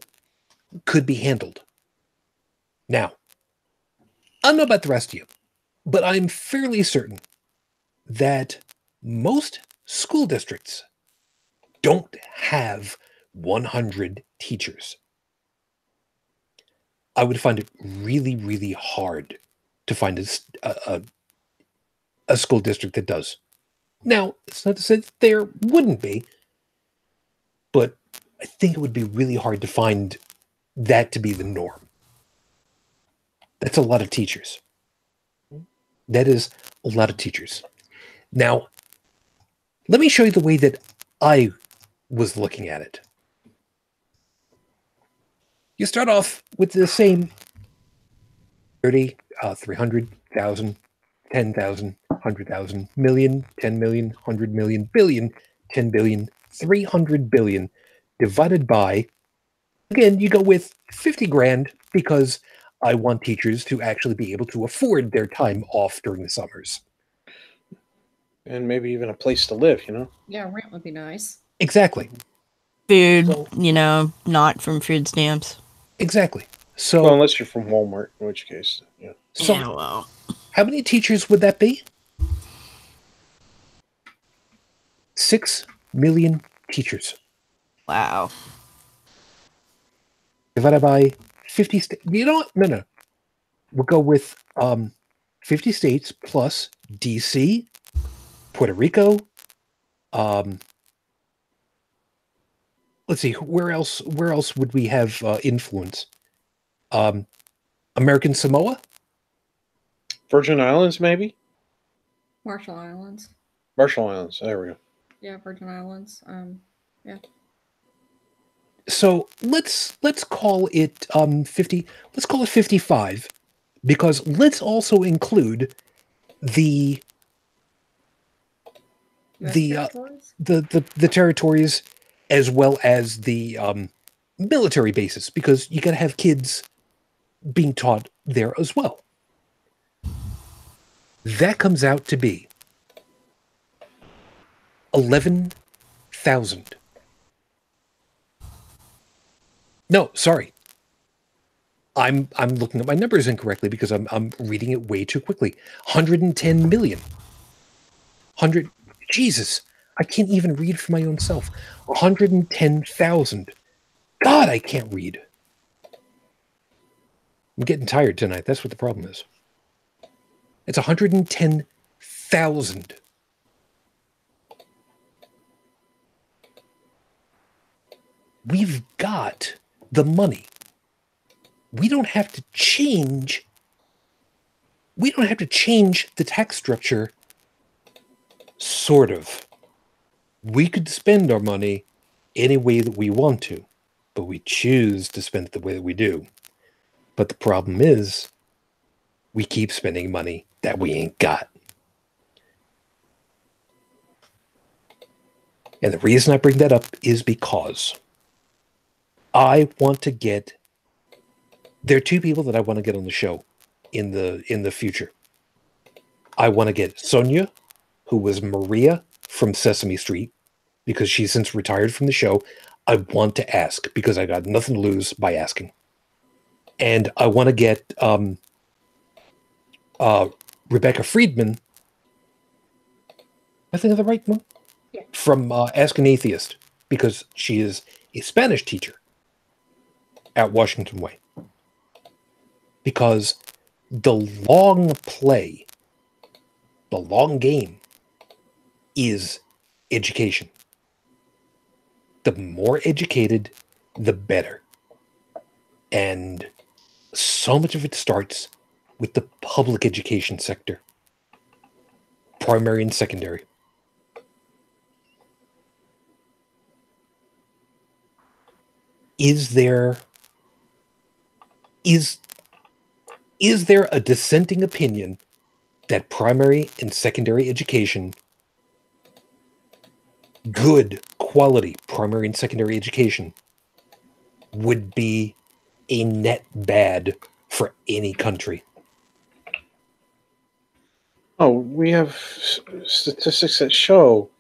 handled. Now, I don't know about the rest of you, but I'm fairly certain that most school districts don't have 100 teachers. I would find it really, really hard to find a school district that does. Now, it's not to say that there wouldn't be, but I think it would be really hard to find that to be the norm. That's a lot of teachers. That is a lot of teachers. Now, let me show you the way that I was looking at it. You start off with the same 30, 300,000, 10,000, 100,000, million, 10 million, 100 million, billion, 10 billion, 300 billion, divided by, again, you go with 50 grand because I want teachers to actually be able to afford their time off during the summers. And maybe even a place to live, Yeah, rent would be nice. Exactly. Food, So- not from food stamps. Exactly. So, Well, unless you're from Walmart, in which case, yeah. so Yeah, well. how many teachers would that be? 6 million teachers. Wow. Divided by 50 states. You know what? No. We'll go with 50 states plus DC, Puerto Rico. Let's see, where else would we have influence? American Samoa? Virgin Islands, maybe? Marshall Islands. Marshall Islands. There we go. Yeah, Virgin Islands. Yeah. So let's call it 50. Let's call it 55, because let's also include the territories? The territories, as well as the military bases, because you got to have kids being taught there as well. That comes out to be 11,000. No, sorry. I'm looking at my numbers incorrectly because I'm reading it way too quickly. 110 million. Jesus, I can't even read for my own self. 110,000. God, I can't read. I'm getting tired tonight. That's what the problem is. It's 110,000. We've got the money. We don't have to change. We don't have to change the tax structure. Sort of. We could spend our money any way that we want to, but we choose to spend it the way that we do. But the problem is, we keep spending money that we ain't got. And the reason I bring that up is because I want to get... There are two people that I want to get on the show in the future. I want to get Sonia, who was Maria from Sesame Street, because she's since retired from the show. I want to ask, because I got nothing to lose by asking. And I want to get Rebecca Friedman. I think of the right one? Yeah. From Ask an Atheist, because she is a Spanish teacher at Washington Way. Because the long play, the long game, is education. The more educated, the better. And so much of it starts with the public education sector, primary and secondary. Is there a dissenting opinion that primary and secondary education, good quality primary and secondary education, would be a net bad for any country? Oh, we have statistics that show,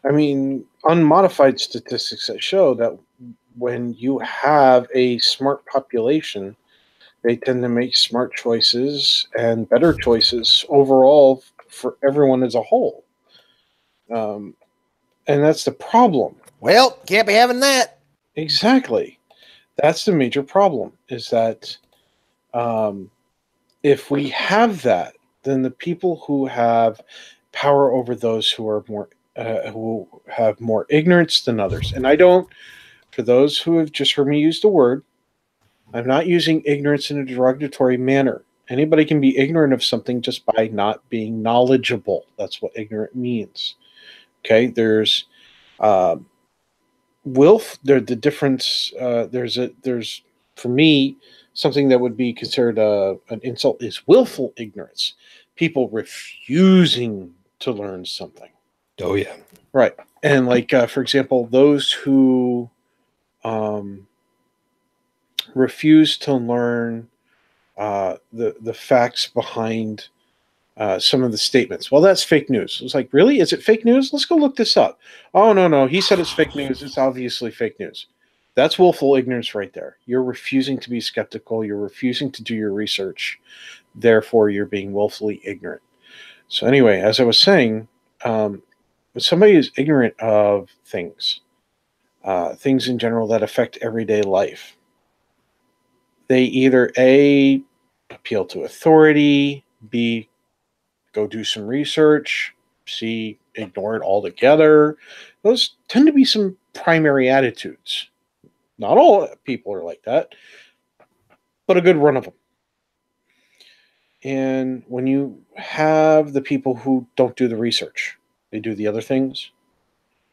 unmodified statistics that show that when you have a smart population, they tend to make smart choices and better choices overall for everyone as a whole. And that's the problem. Well, can't be having that. Exactly. That's the major problem, is that if we have that, then the people who have power over those who are more who have more ignorance than others. And I don't, for those who have just heard me use the word, I'm not using ignorance in a derogatory manner. Anybody can be ignorant of something just by not being knowledgeable. That's what ignorant means. Okay, there's the difference. There's for me, something that would be considered an insult is willful ignorance. People refusing to learn something. Oh yeah, right. And like for example, those who refuse to learn the facts behind some of the statements. Well, that's fake news. It's like, really? Is it fake news? Let's go look this up. Oh, no. He said it's fake news. It's obviously fake news. That's willful ignorance right there. You're refusing to be skeptical. You're refusing to do your research. Therefore, you're being willfully ignorant. So anyway, as I was saying, when somebody is ignorant of things in general that affect everyday life, they either A, appeal to authority, B, go do some research, C, ignore it altogether. Those tend to be some primary attitudes. Not all people are like that, but a good run of them. And when you have the people who don't do the research, they do the other things,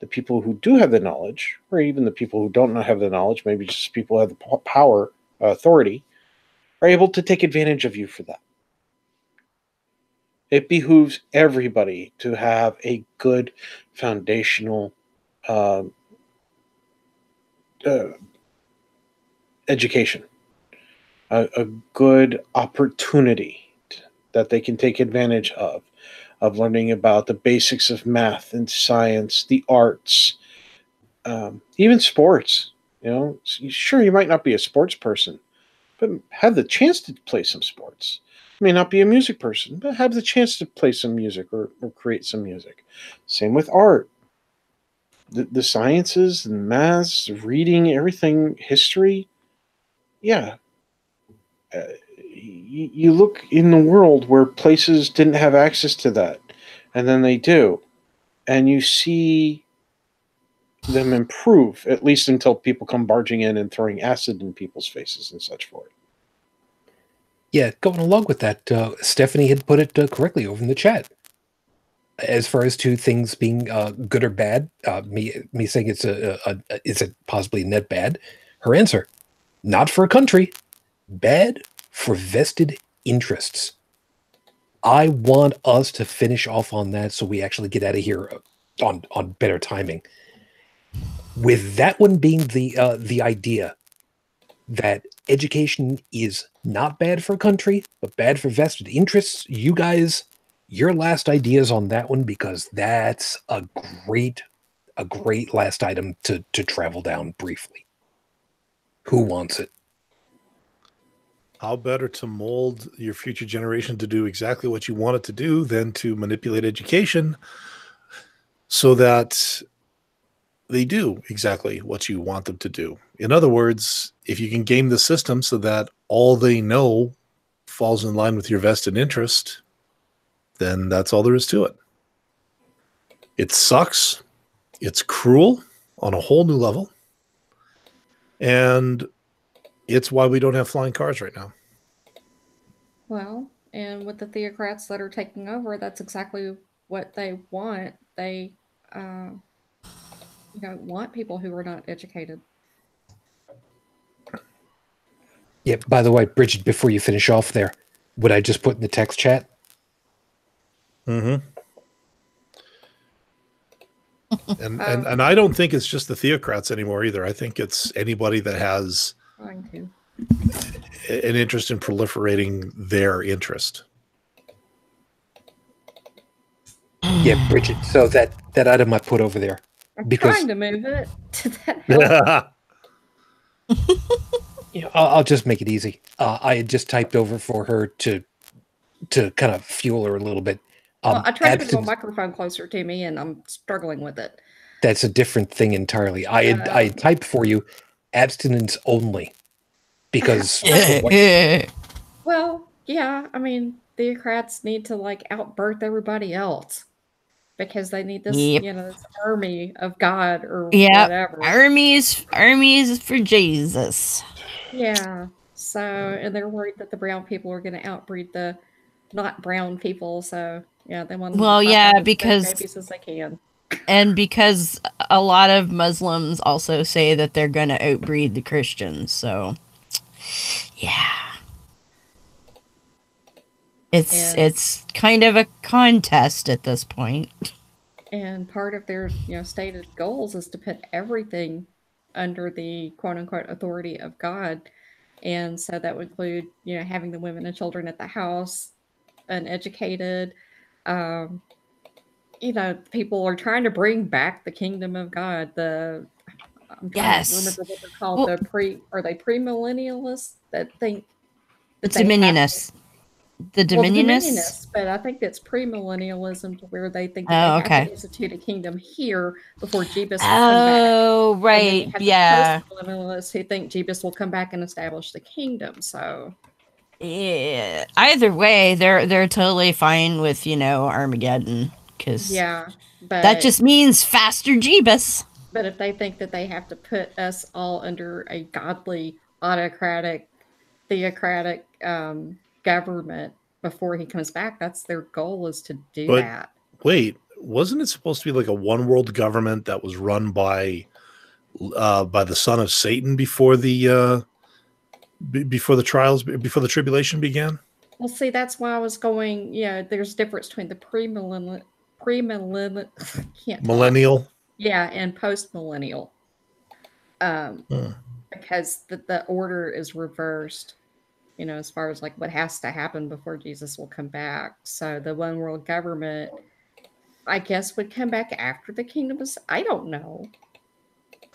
the people who do have the knowledge, or even the people who don't have the knowledge, maybe just people who have the power, authority, are able to take advantage of you for that. It behooves everybody to have a good foundational education, a good opportunity that they can take advantage of learning about the basics of math and science, the arts, even sports. You know, sure, you might not be a sports person, but have the chance to play some sports. You may not be a music person, but have the chance to play some music or create some music. Same with art. The sciences and maths, reading, everything, history. Yeah. You look in the world where places didn't have access to that, and then they do. And you see them improve, at least until people come barging in and throwing acid in people's faces and such for it. Yeah, going along with that, Stephanie had put it correctly over in the chat. As far as two things being good or bad, me saying is it possibly net bad? Her answer, not for a country, bad for vested interests. I want us to finish off on that so we actually get out of here on better timing. With that one being the idea that education is not bad for a country, but bad for vested interests, you guys, your last ideas on that one, because that's a great last item to travel down briefly. Who wants it? How better to mold your future generation to do exactly what you want it to do than to manipulate education so that they do exactly what you want them to do. In other words, if you can game the system so that all they know falls in line with your vested interest, then that's all there is to it. It sucks. It's cruel on a whole new level. And it's why we don't have flying cars right now. Well, and with the theocrats that are taking over, that's exactly what they want. They want people who are not educated. Yeah, by the way, Brigid, before you finish off there, what I just put in the text chat? Mm-hmm. And I don't think it's just the theocrats anymore either. I think it's anybody that has an interest in proliferating their interest. Yeah, Brigid. So that item I put over there. I'm trying to move it to that. I'll just make it easy. I had just typed over for her to kind of fuel her a little bit. Well, I tried to put the microphone closer to me, and I'm struggling with it. That's a different thing entirely. I typed for you abstinence only because. Well, yeah, I mean, theocrats need to outbirth everybody else because they need this, this army of God or whatever. Armies for Jesus. Yeah. So, and they're worried that the brown people are going to outbreed the not brown people. So, yeah, they want to because as babies as they can. And because a lot of Muslims also say that they're going to outbreed the Christians. So, yeah. It's kind of a contest at this point. And part of their stated goals is to put everything under the quote unquote authority of God. And so that would include, having the women and children at the house, uneducated. People are trying to bring back the kingdom of God. I'm trying to remember what they're called. Are they premillennialists that think that Dominionists? The Dominionists? But I think that's premillennialism, to where they think that they have to institute a kingdom here before Jeebus will come back. Oh, right, yeah. Post-millennialists who think Jeebus will come back and establish the kingdom. So, yeah. Either way, they're totally fine with Armageddon, because that just means faster Jeebus. But if they think that they have to put us all under a godly, autocratic, theocratic government before he comes back, that's their goal, is to do that. Wait, wasn't it supposed to be like a one world government that was run by the son of Satan before the tribulation began? Well, see, that's why I was going. Yeah, there's a difference between the millennial, yeah, and post-millennial. Because the order is reversed, you know, as far as like what has to happen before Jesus will come back. So the one world government, I guess, would come back after the kingdom is. I don't know.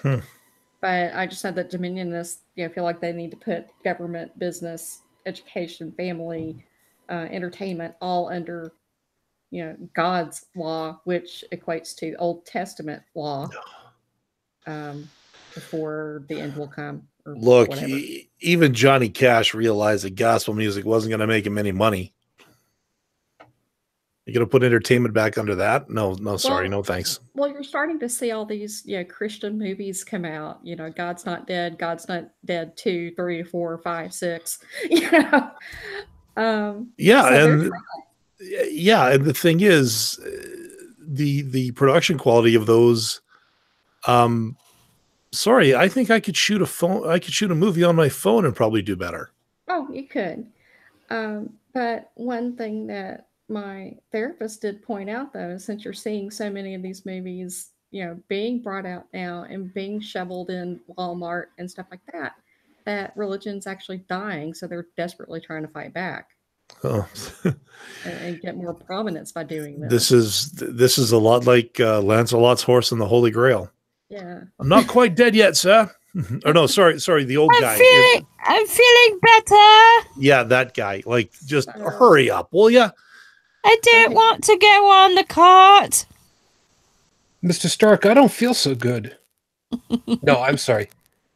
But I just know that Dominionists, you know, feel like they need to put government, business, education, family, entertainment all under, you know, God's law, which equates to Old Testament law. Before the end will come. Look, even Johnny Cash realized that gospel music wasn't going to make him any money. You're going to put entertainment back under that? No, sorry, no thanks. Well, you're starting to see all these, you know, Christian movies come out. You know, God's Not Dead 2, 3, 4, 5, 6. You know. Yeah, so and the thing is, the production quality of those. Sorry, I think I could shoot a movie on my phone and probably do better. Oh, you could. But one thing that my therapist did point out, though, is since you're seeing so many of these movies, you know, being brought out now and being shoveled in Walmart and stuff like that, that religion's actually dying. So they're desperately trying to fight back. Oh. and get more prominence by doing this. This is a lot like Lancelot's horse and the Holy Grail. Yeah. I'm not quite dead yet, sir. Or no, sorry, the old guy. I'm feeling better. Yeah, that guy. Like, just hurry up, will ya? I don't want to go on the cart. Mr. Stark, I don't feel so good. No, I'm sorry.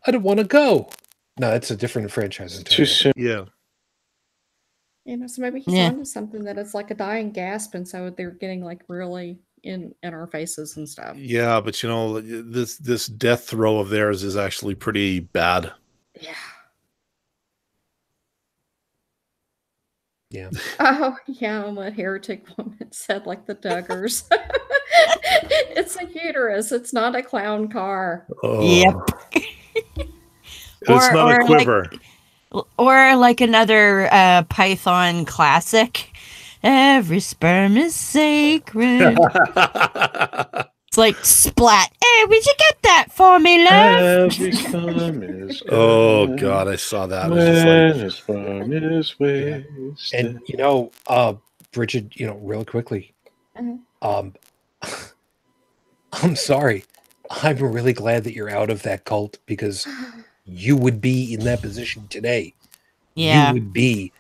I don't want to go. No, that's a different franchise. Too soon. Yeah. You know, so maybe he's onto something that it's like a dying gasp, and so they're getting like really in our faces and stuff. Yeah, but you know, this death throw of theirs is actually pretty bad. Yeah. Yeah. Oh, yeah, and what Heretic Woman said, like the Duggars. It's a uterus. It's not a clown car. Oh. Yep. It's not a quiver. Or like another Python classic. Every sperm is sacred. It's like splat. Hey, would you get that for me, love? Every sperm is oh God, I saw that. When sperm is wasted. And you know, Brigid, you know, real quickly. I'm sorry. I'm really glad that you're out of that cult because you would be in that position today. Yeah. You would be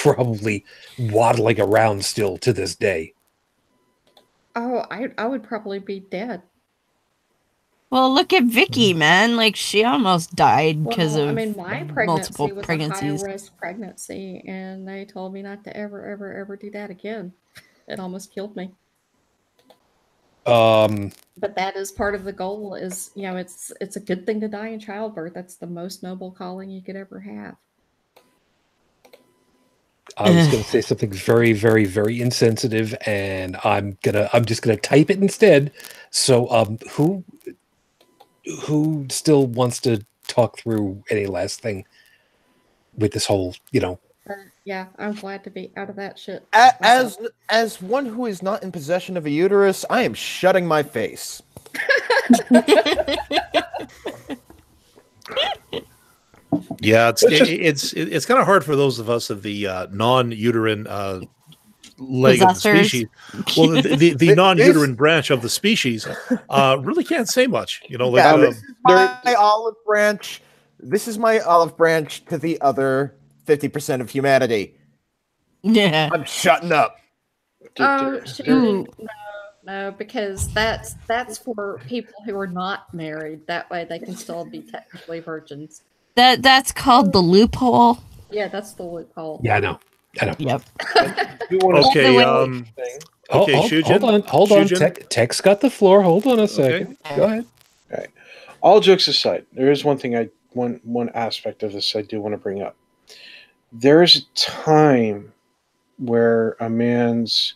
probably waddling around still to this day. Oh, I would probably be dead. Well, look at Vicky, man. Like, she almost died because of my multiple pregnancy was pregnancies. a high-risk pregnancy, and they told me not to ever do that again. It almost killed me. But that is part of the goal. Is, you know, it's a good thing to die in childbirth. That's the most noble calling you could ever have. I was going to say something very, very, very insensitive, and I'm just gonna type it instead. So, who still wants to talk through any last thing with this whole, you know? Yeah, I'm glad to be out of that shit. As one who is not in possession of a uterus, I am shutting my face. Yeah, it's kind of hard for those of us of the non-uterine leg of the species. Well, the non-uterine branch of the species really can't say much. You know, like this is my olive branch. This is my olive branch to the other 50% of humanity. Yeah, I'm shutting up. No, because that's for people who are not married. That way, they can still be technically virgins. That's called the loophole. Yeah, that's the loophole. Yeah, I know. Yep. Okay. Okay, Shujin. Hold on. Tech's got the floor. Hold on a second. Okay. Go ahead. All right. All jokes aside, there is one thing one aspect of this I do want to bring up. There is a time where a man's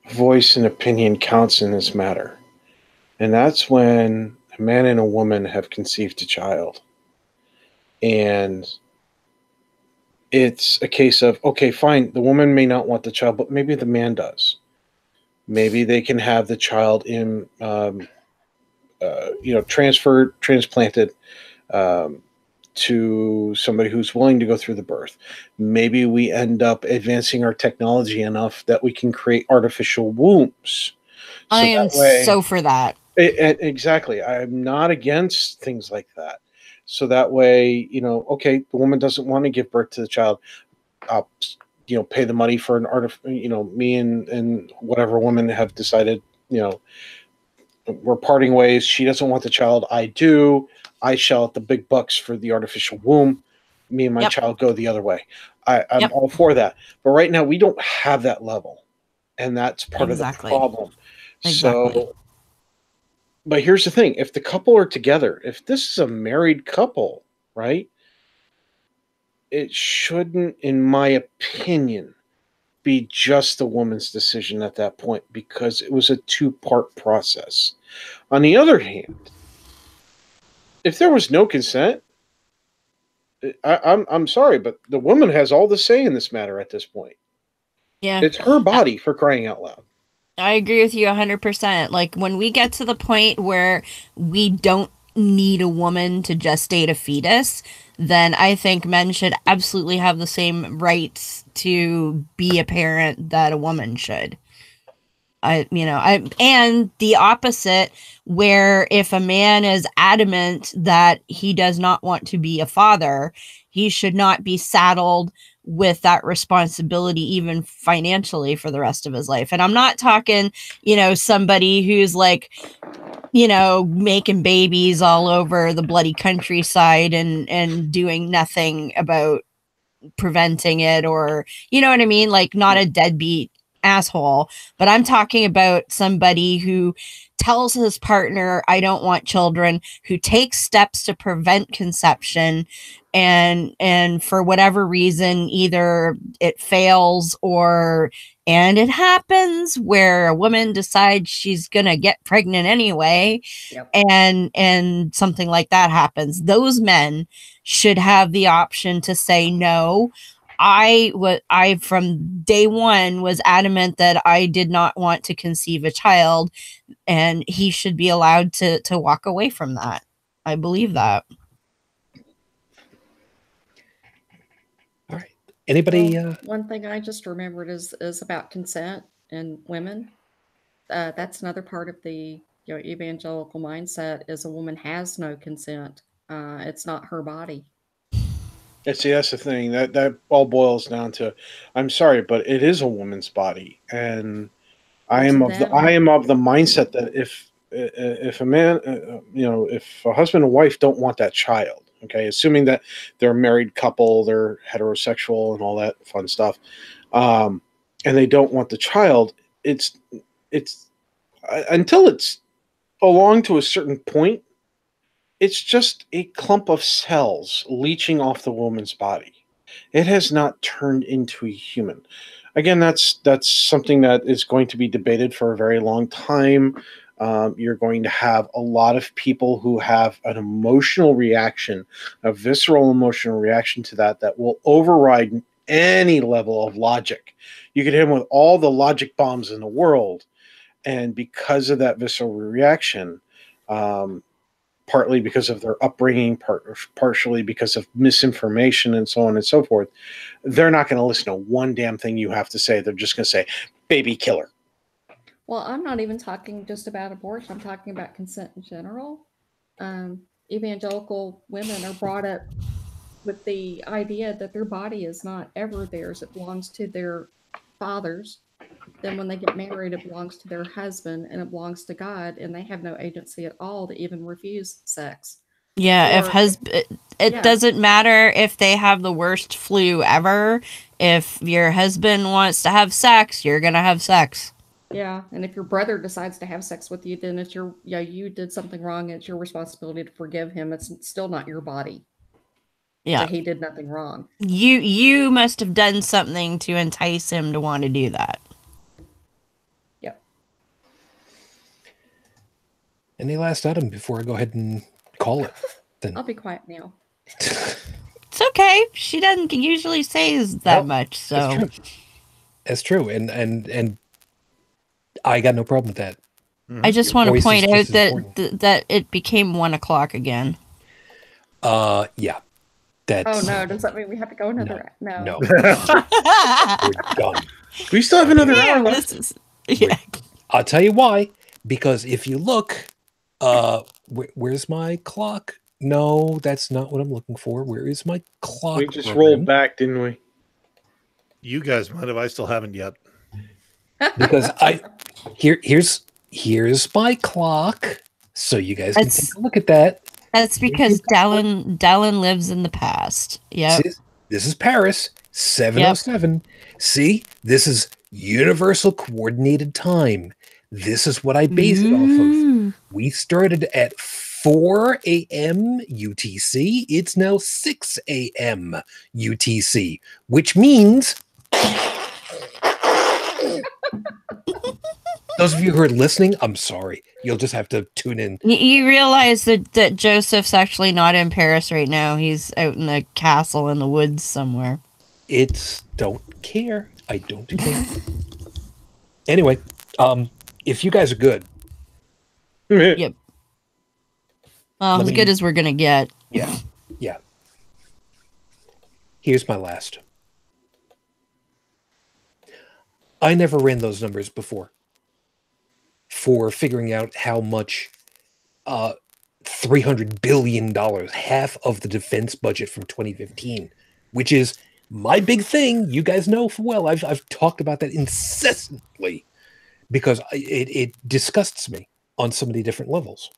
voice and opinion counts in this matter. And that's when a man and a woman have conceived a child. And it's a case of, okay, fine, the woman may not want the child, but maybe the man does. Maybe they can have the child transplanted to somebody who's willing to go through the birth. Maybe we end up advancing our technology enough that we can create artificial wombs. I am so for that. Exactly. I'm not against things like that. So that way, okay, the woman doesn't want to give birth to the child. I'll, pay the money for me and whatever woman have decided, we're parting ways. She doesn't want the child. I do. I shell out the big bucks for the artificial womb. Me and my child go the other way. I'm all for that. But right now, we don't have that level. And that's part of the problem. Exactly. So, but here's the thing. If the couple are together, if this is a married couple, right, it shouldn't, in my opinion, be just the woman's decision at that point, because it was a two-part process. On the other hand, if there was no consent, I'm sorry, but the woman has all the say in this matter at this point. Yeah. It's her body, for crying out loud. I agree with you 100%. Like, when we get to the point where we don't need a woman to gestate a fetus, then I think men should absolutely have the same rights to be a parent that a woman should. And the opposite, where if a man is adamant that he does not want to be a father, he should not be saddled with that responsibility, even financially, for the rest of his life. And I'm not talking, somebody who's like, making babies all over the bloody countryside and doing nothing about preventing it, or, you know what I mean? Like, not a deadbeat asshole, but I'm talking about somebody who tells his partner, I don't want children, who takes steps to prevent conception, and for whatever reason, either it fails and it happens where a woman decides she's gonna get pregnant anyway. Yep. and something like that happens. Those men should have the option to say no. I from day one was adamant that I did not want to conceive a child, and he should be allowed to walk away from that. I believe that. All right. Anybody? One thing I just remembered is about consent and women. That's another part of the evangelical mindset, is a woman has no consent. It's not her body. See, that's the thing. That all boils down to, I'm sorry, but it is a woman's body, and I am of the mindset that if a man, if a husband and wife don't want that child, okay, assuming that they're a married couple, they're heterosexual and all that fun stuff, and they don't want the child, it's until it's along to a certain point, it's just a clump of cells leeching off the woman's body. It has not turned into a human. Again, that's something that is going to be debated for a very long time. You're going to have a lot of people who have an emotional reaction, a visceral emotional reaction to that will override any level of logic. You could hit them with all the logic bombs in the world, and because of that visceral reaction, partly because of their upbringing, partially because of misinformation and so on and so forth, they're not going to listen to one damn thing you have to say. They're just going to say, baby killer. Well, I'm not even talking just about abortion. I'm talking about consent in general. Evangelical women are brought up with the idea that their body is not ever theirs. It belongs to their fathers. Then when they get married, it belongs to their husband, and it belongs to God, and they have no agency at all to even refuse sex. Yeah, it doesn't matter if they have the worst flu ever. If your husband wants to have sex, you're gonna have sex. Yeah, and if your brother decides to have sex with you, then it's you did something wrong. It's your responsibility to forgive him. It's still not your body. Yeah, so he did nothing wrong. You must have done something to entice him to want to do that. Any last item before I go ahead and call it? Then I'll be quiet now. It's okay. She doesn't usually say that much, so that's true. And I got no problem with that. I just want to point out that it became 1 o'clock again. Yeah. Oh no! Does that mean we have to go another? No. We're done. We still have another hour left. I'll tell you why. Because if you look, where's my clock? No, that's not what I'm looking for. Where is my clock? We just rolled back, didn't we? You guys might have. I still haven't yet. Because here's my clock, so you guys can take a look at that. That's because Dalan lives in the past. Yeah. This is Paris, 7:07. Yep. See, this is universal coordinated time. This is what I base it off of. We started at 4 a.m. UTC. It's now 6 a.m. UTC, which means those of you who are listening, I'm sorry. You'll just have to tune in. You realize that Joseph's actually not in Paris right now. He's out in a castle in the woods somewhere. Don't care. I don't care. Anyway, if you guys are good. Yep. Well, as good as we're going to get. Yeah. Yeah. Here's my last. I never ran those numbers before for figuring out how much $300 billion, half of the defense budget from 2015, which is my big thing. You guys know well. I've talked about that incessantly because it disgusts me on so many different levels.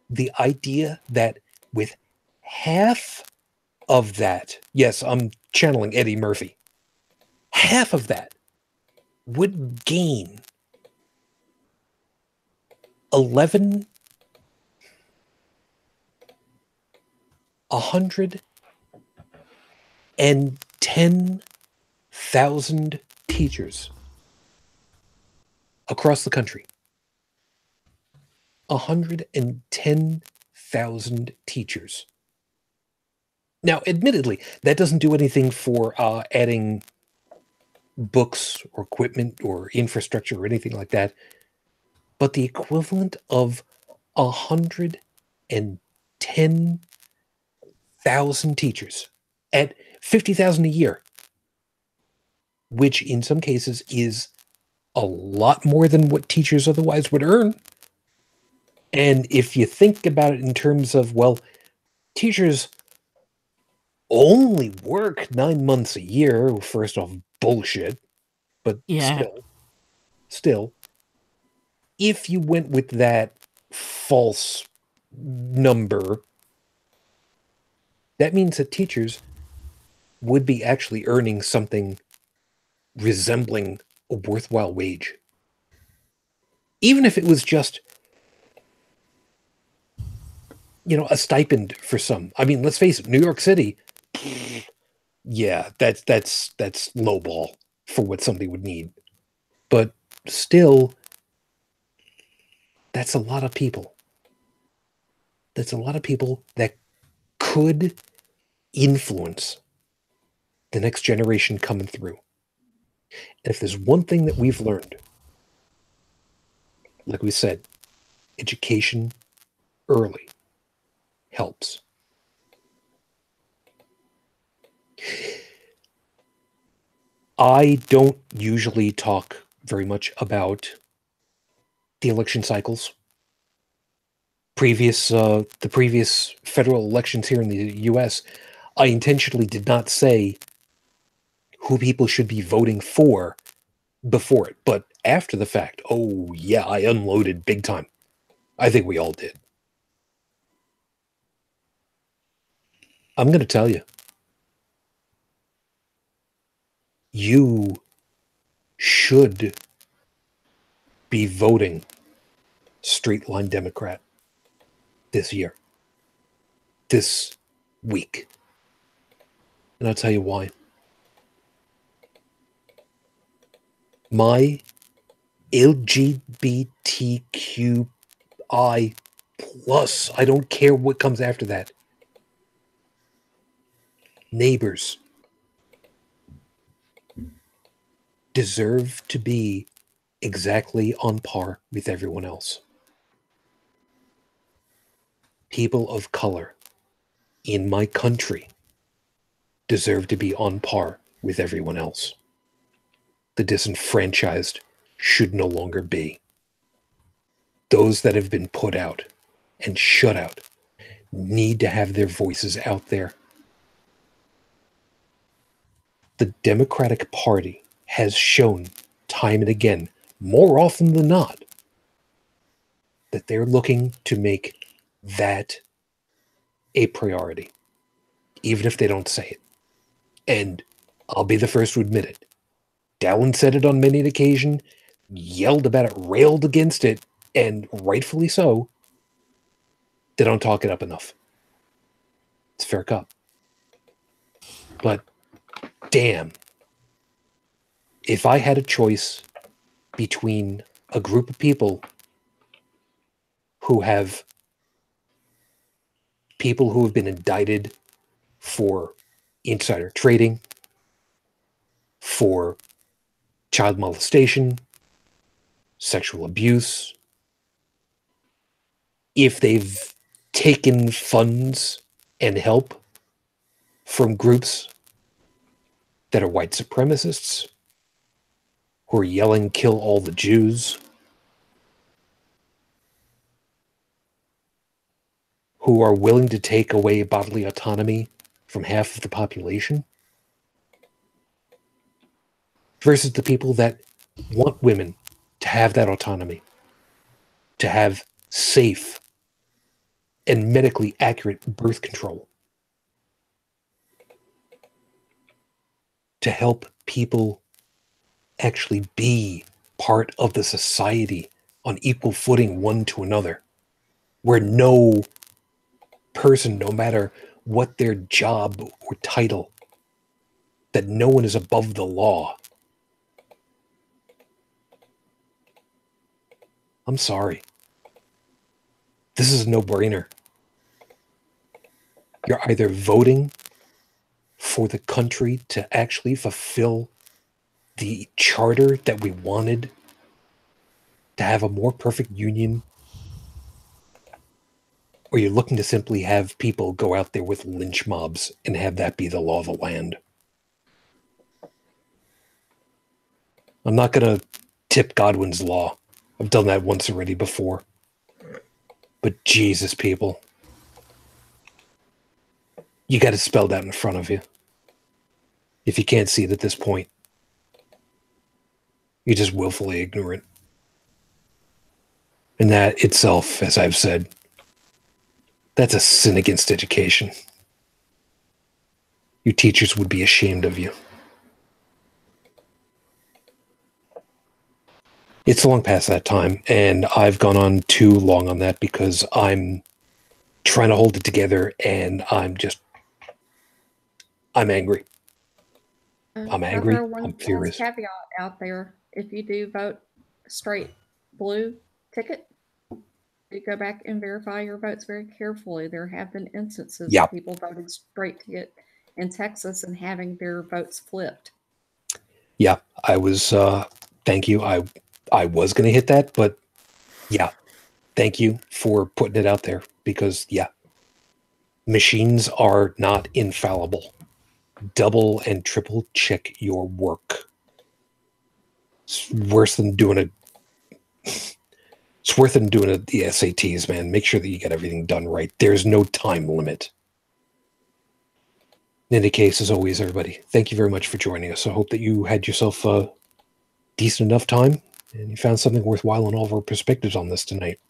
The idea that with half of that, yes, I'm channeling Eddie Murphy, half of that would gain 110,000 teachers across the country. 110,000 teachers. Now, admittedly, that doesn't do anything for adding books or equipment or infrastructure or anything like that. But the equivalent of 110,000 teachers at $50,000 a year, which in some cases is a lot more than what teachers otherwise would earn. And if you think about it in terms of, well, teachers only work 9 months a year. First off, bullshit. But still, if you went with that false number, that means that teachers would be actually earning something resembling a worthwhile wage. Even if it was just, a stipend for some. I mean, let's face it, New York City, yeah, that's lowball for what somebody would need. But still, that's a lot of people. That's a lot of people that could influence the next generation coming through. And if there's one thing that we've learned, like we said, education early helps. I don't usually talk very much about the election cycles. The previous federal elections here in the U.S., I intentionally did not say who people should be voting for before it. But after the fact, oh yeah, I unloaded big time. I think we all did. I'm going to tell you. You should be voting straight line Democrat this year, this week. And I'll tell you why. My LGBTQIA I+. I don't care what comes after that. Neighbors deserve to be exactly on par with everyone else. People of color in my country deserve to be on par with everyone else. The disenfranchised should no longer be. Those that have been put out and shut out need to have their voices out there. The Democratic Party has shown time and again, more often than not, that they're looking to make that a priority, even if they don't say it. And I'll be the first to admit it. Dalan said it on many an occasion, yelled about it, railed against it, and rightfully so. They don't talk it up enough. It's fair cop. But damn, if I had a choice between a group of people who have been indicted for insider trading, for child molestation, sexual abuse, if they've taken funds and help from groups that are white supremacists, who are yelling, "Kill all the Jews," who are willing to take away bodily autonomy from half of the population, versus the people that want women to have that autonomy, to have safe and medically accurate birth control, to help people actually be part of the society on equal footing one to another, where no person, no matter what their job or title, that no one is above the law. I'm sorry. This is a no-brainer. You're either voting for the country to actually fulfill the charter that we wanted, to have a more perfect union, or you're looking to simply have people go out there with lynch mobs and have that be the law of the land. I'm not going to tip Godwin's law. I've done that once already before. But Jesus, people, you got it spelled out in front of you. If you can't see it at this point, you're just willfully ignorant. And that itself, as I've said, that's a sin against education. Your teachers would be ashamed of you. It's long past that time, and I've gone on too long on that because I'm trying to hold it together, and I'm angry. I'm angry. I'm furious. Caveat out there: if you do vote straight blue ticket, you go back and verify your votes very carefully. There have been instances of people voting straight ticket in Texas and having their votes flipped. Yeah, I was. Thank you. I was going to hit that, but yeah, thank you for putting it out there because, yeah, machines are not infallible. Double and triple check your work. It's worse than doing it's worse than doing the SATs, man. Make sure that you get everything done right. There's no time limit. In any case, as always, everybody, thank you very much for joining us. I hope that you had yourself a decent enough time and you found something worthwhile in all of our perspectives on this tonight.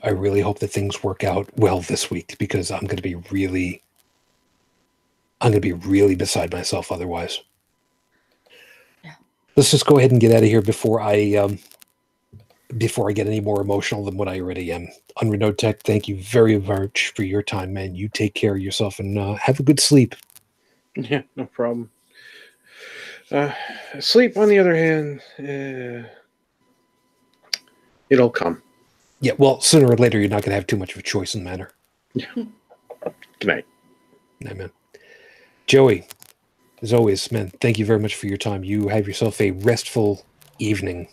I really hope that things work out well this week because I'm going to be really beside myself otherwise. Yeah. Let's just go ahead and get out of here before I get any more emotional than what I already am. UnrenownedTech, thank you very much for your time, man. You take care of yourself and have a good sleep. Yeah, no problem. Sleep, on the other hand, It'll come. Yeah, well, sooner or later, you're not going to have too much of a choice in the matter. Yeah. Good night. Amen. Joey, as always, man, thank you very much for your time. You have yourself a restful evening.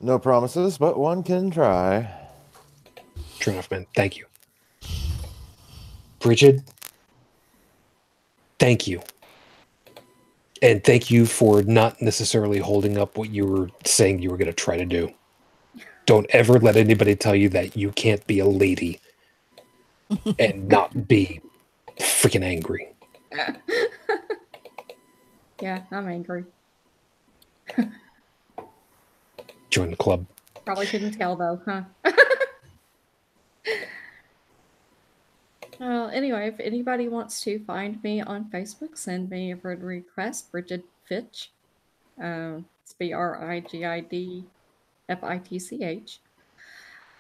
No promises, but one can try. True enough, man. Thank you. Brigid, thank you. And thank you for not necessarily holding up what you were saying you were going to try to do. Don't ever let anybody tell you that you can't be a lady and not be freaking angry. Yeah, I'm angry. Join the club. Probably couldn't tell though, huh? Well, anyway, if anybody wants to find me on Facebook, send me a friend request, Brigid Fitch. It's BRIGIDFITCH.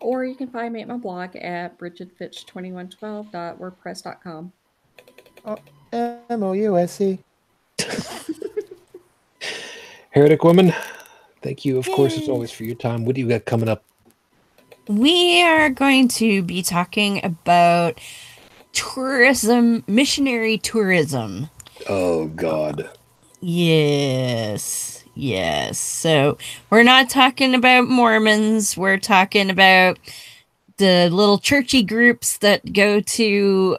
Or you can find me at my blog at brigidfitch2112.wordpress.com. MOUSC. Heretic Woman, thank you, of course, as always, for your time. What do you got coming up? We are going to be talking about tourism, missionary tourism. Oh, God. Yes. So we're not talking about Mormons. We're talking about the little churchy groups that go to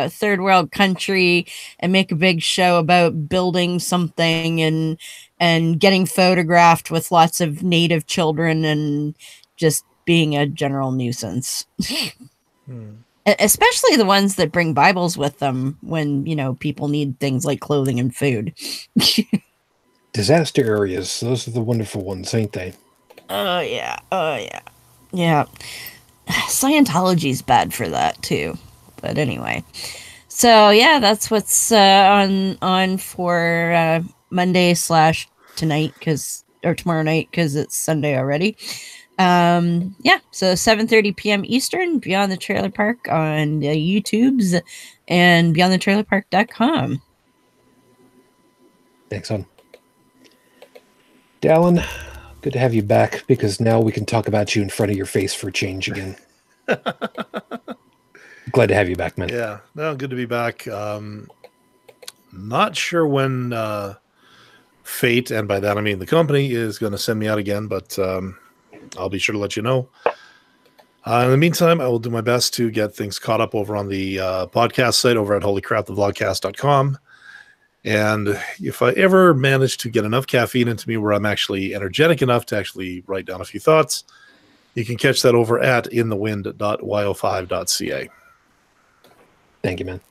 third world country and make a big show about building something and getting photographed with lots of native children and just being a general nuisance. Especially the ones that bring Bibles with them when, people need things like clothing and food. Disaster areas. Those are the wonderful ones, ain't they? Oh, yeah. Yeah. Scientology's bad for that, too. But anyway. So, yeah, that's what's on for Monday / tonight, or tomorrow night, because it's Sunday already. Yeah, so 7:30 p.m. Eastern, Beyond the Trailer Park on YouTube's and beyondthetrailerpark.com. Thanks, hon. Dalan, good to have you back, because now we can talk about you in front of your face for a change again. Glad to have you back, man. Yeah, no, good to be back. Not sure when fate, and by that I mean the company, is going to send me out again, but I'll be sure to let you know. In the meantime, I will do my best to get things caught up over on the podcast site over at holycrapthevlogcast.com. And if I ever manage to get enough caffeine into me where I'm actually energetic enough to actually write down a few thoughts, you can catch that over at inthewind.yo5.ca. Thank you, man.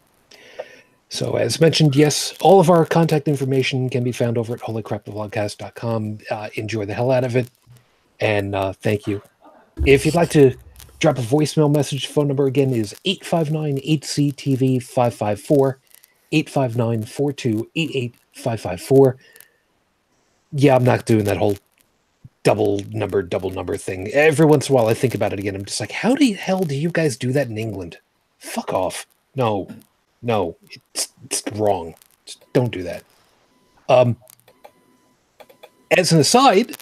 So, as mentioned, yes, all of our contact information can be found over at holycrapthevlogcast.com. Enjoy the hell out of it. And thank you. If you'd like to drop a voicemail message, phone number again is 859-8CTV-554, 859-4288-554. Yeah, I'm not doing that whole double number thing. Every once in a while I think about it again. I'm just like, how the hell do you guys do that in England? Fuck off. No, it's wrong. Just don't do that. As an aside,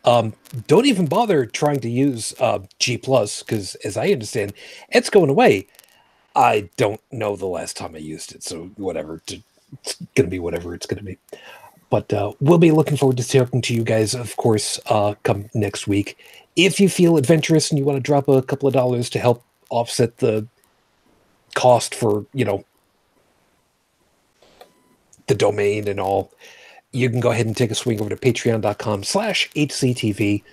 don't even bother trying to use G+, because as I understand, it's going away. I don't know the last time I used it, so whatever. It's going to be whatever it's going to be. But we'll be looking forward to talking to you guys, of course, come next week. If you feel adventurous and you want to drop a couple of dollars to help offset the cost for, the domain and all, you can go ahead and take a swing over to patreon.com/HCTV.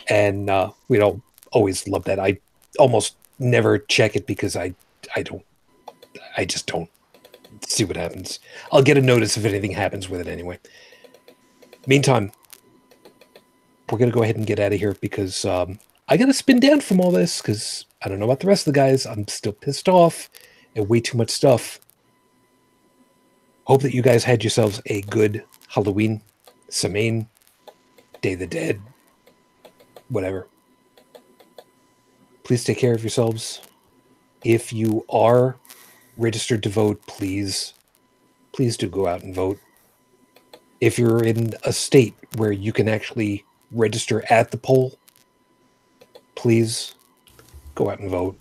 And we'd always love that. I almost never check it because I just don't see what happens. I'll get a notice if anything happens with it anyway. Meantime, we're going to go ahead and get out of here because I got to spin down from all this because I don't know about the rest of the guys. I'm still pissed off at way too much stuff. Hope that you guys had yourselves a good Halloween, Samhain, Day of the Dead, whatever. Please take care of yourselves. If you are registered to vote, please do go out and vote. If you're in a state where you can actually register at the poll, please go out and vote.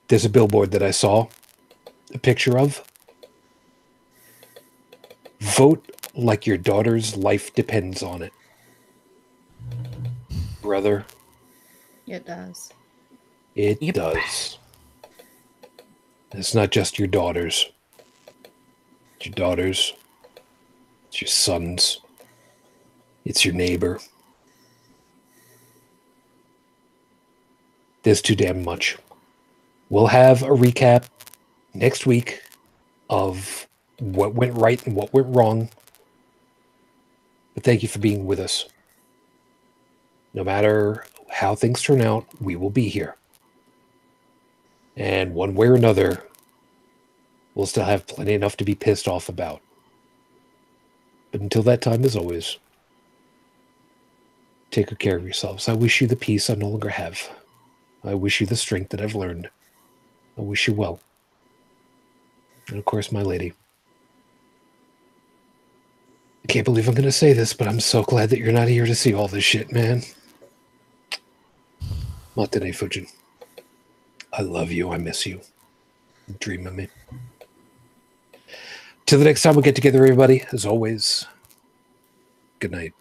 There's a billboard that I saw a picture of. Vote like your daughter's life depends on it. Brother. It does. It does. It's not just your daughters. It's your daughters. It's your sons. It's your neighbor. There's too damn much. We'll have a recap next week of what went right and what went wrong. But thank you for being with us. No matter how things turn out, we will be here. And one way or another, we'll still have plenty enough to be pissed off about. But until that time, as always, take good care of yourselves. I wish you the peace I no longer have. I wish you the strength that I've learned. I wish you well. And of course, my lady. I can't believe I'm going to say this, but I'm so glad that you're not here to see all this shit, man. Not today, Fujin. I love you. I miss you. Dream of me. Till the next time we get together, everybody, as always, good night.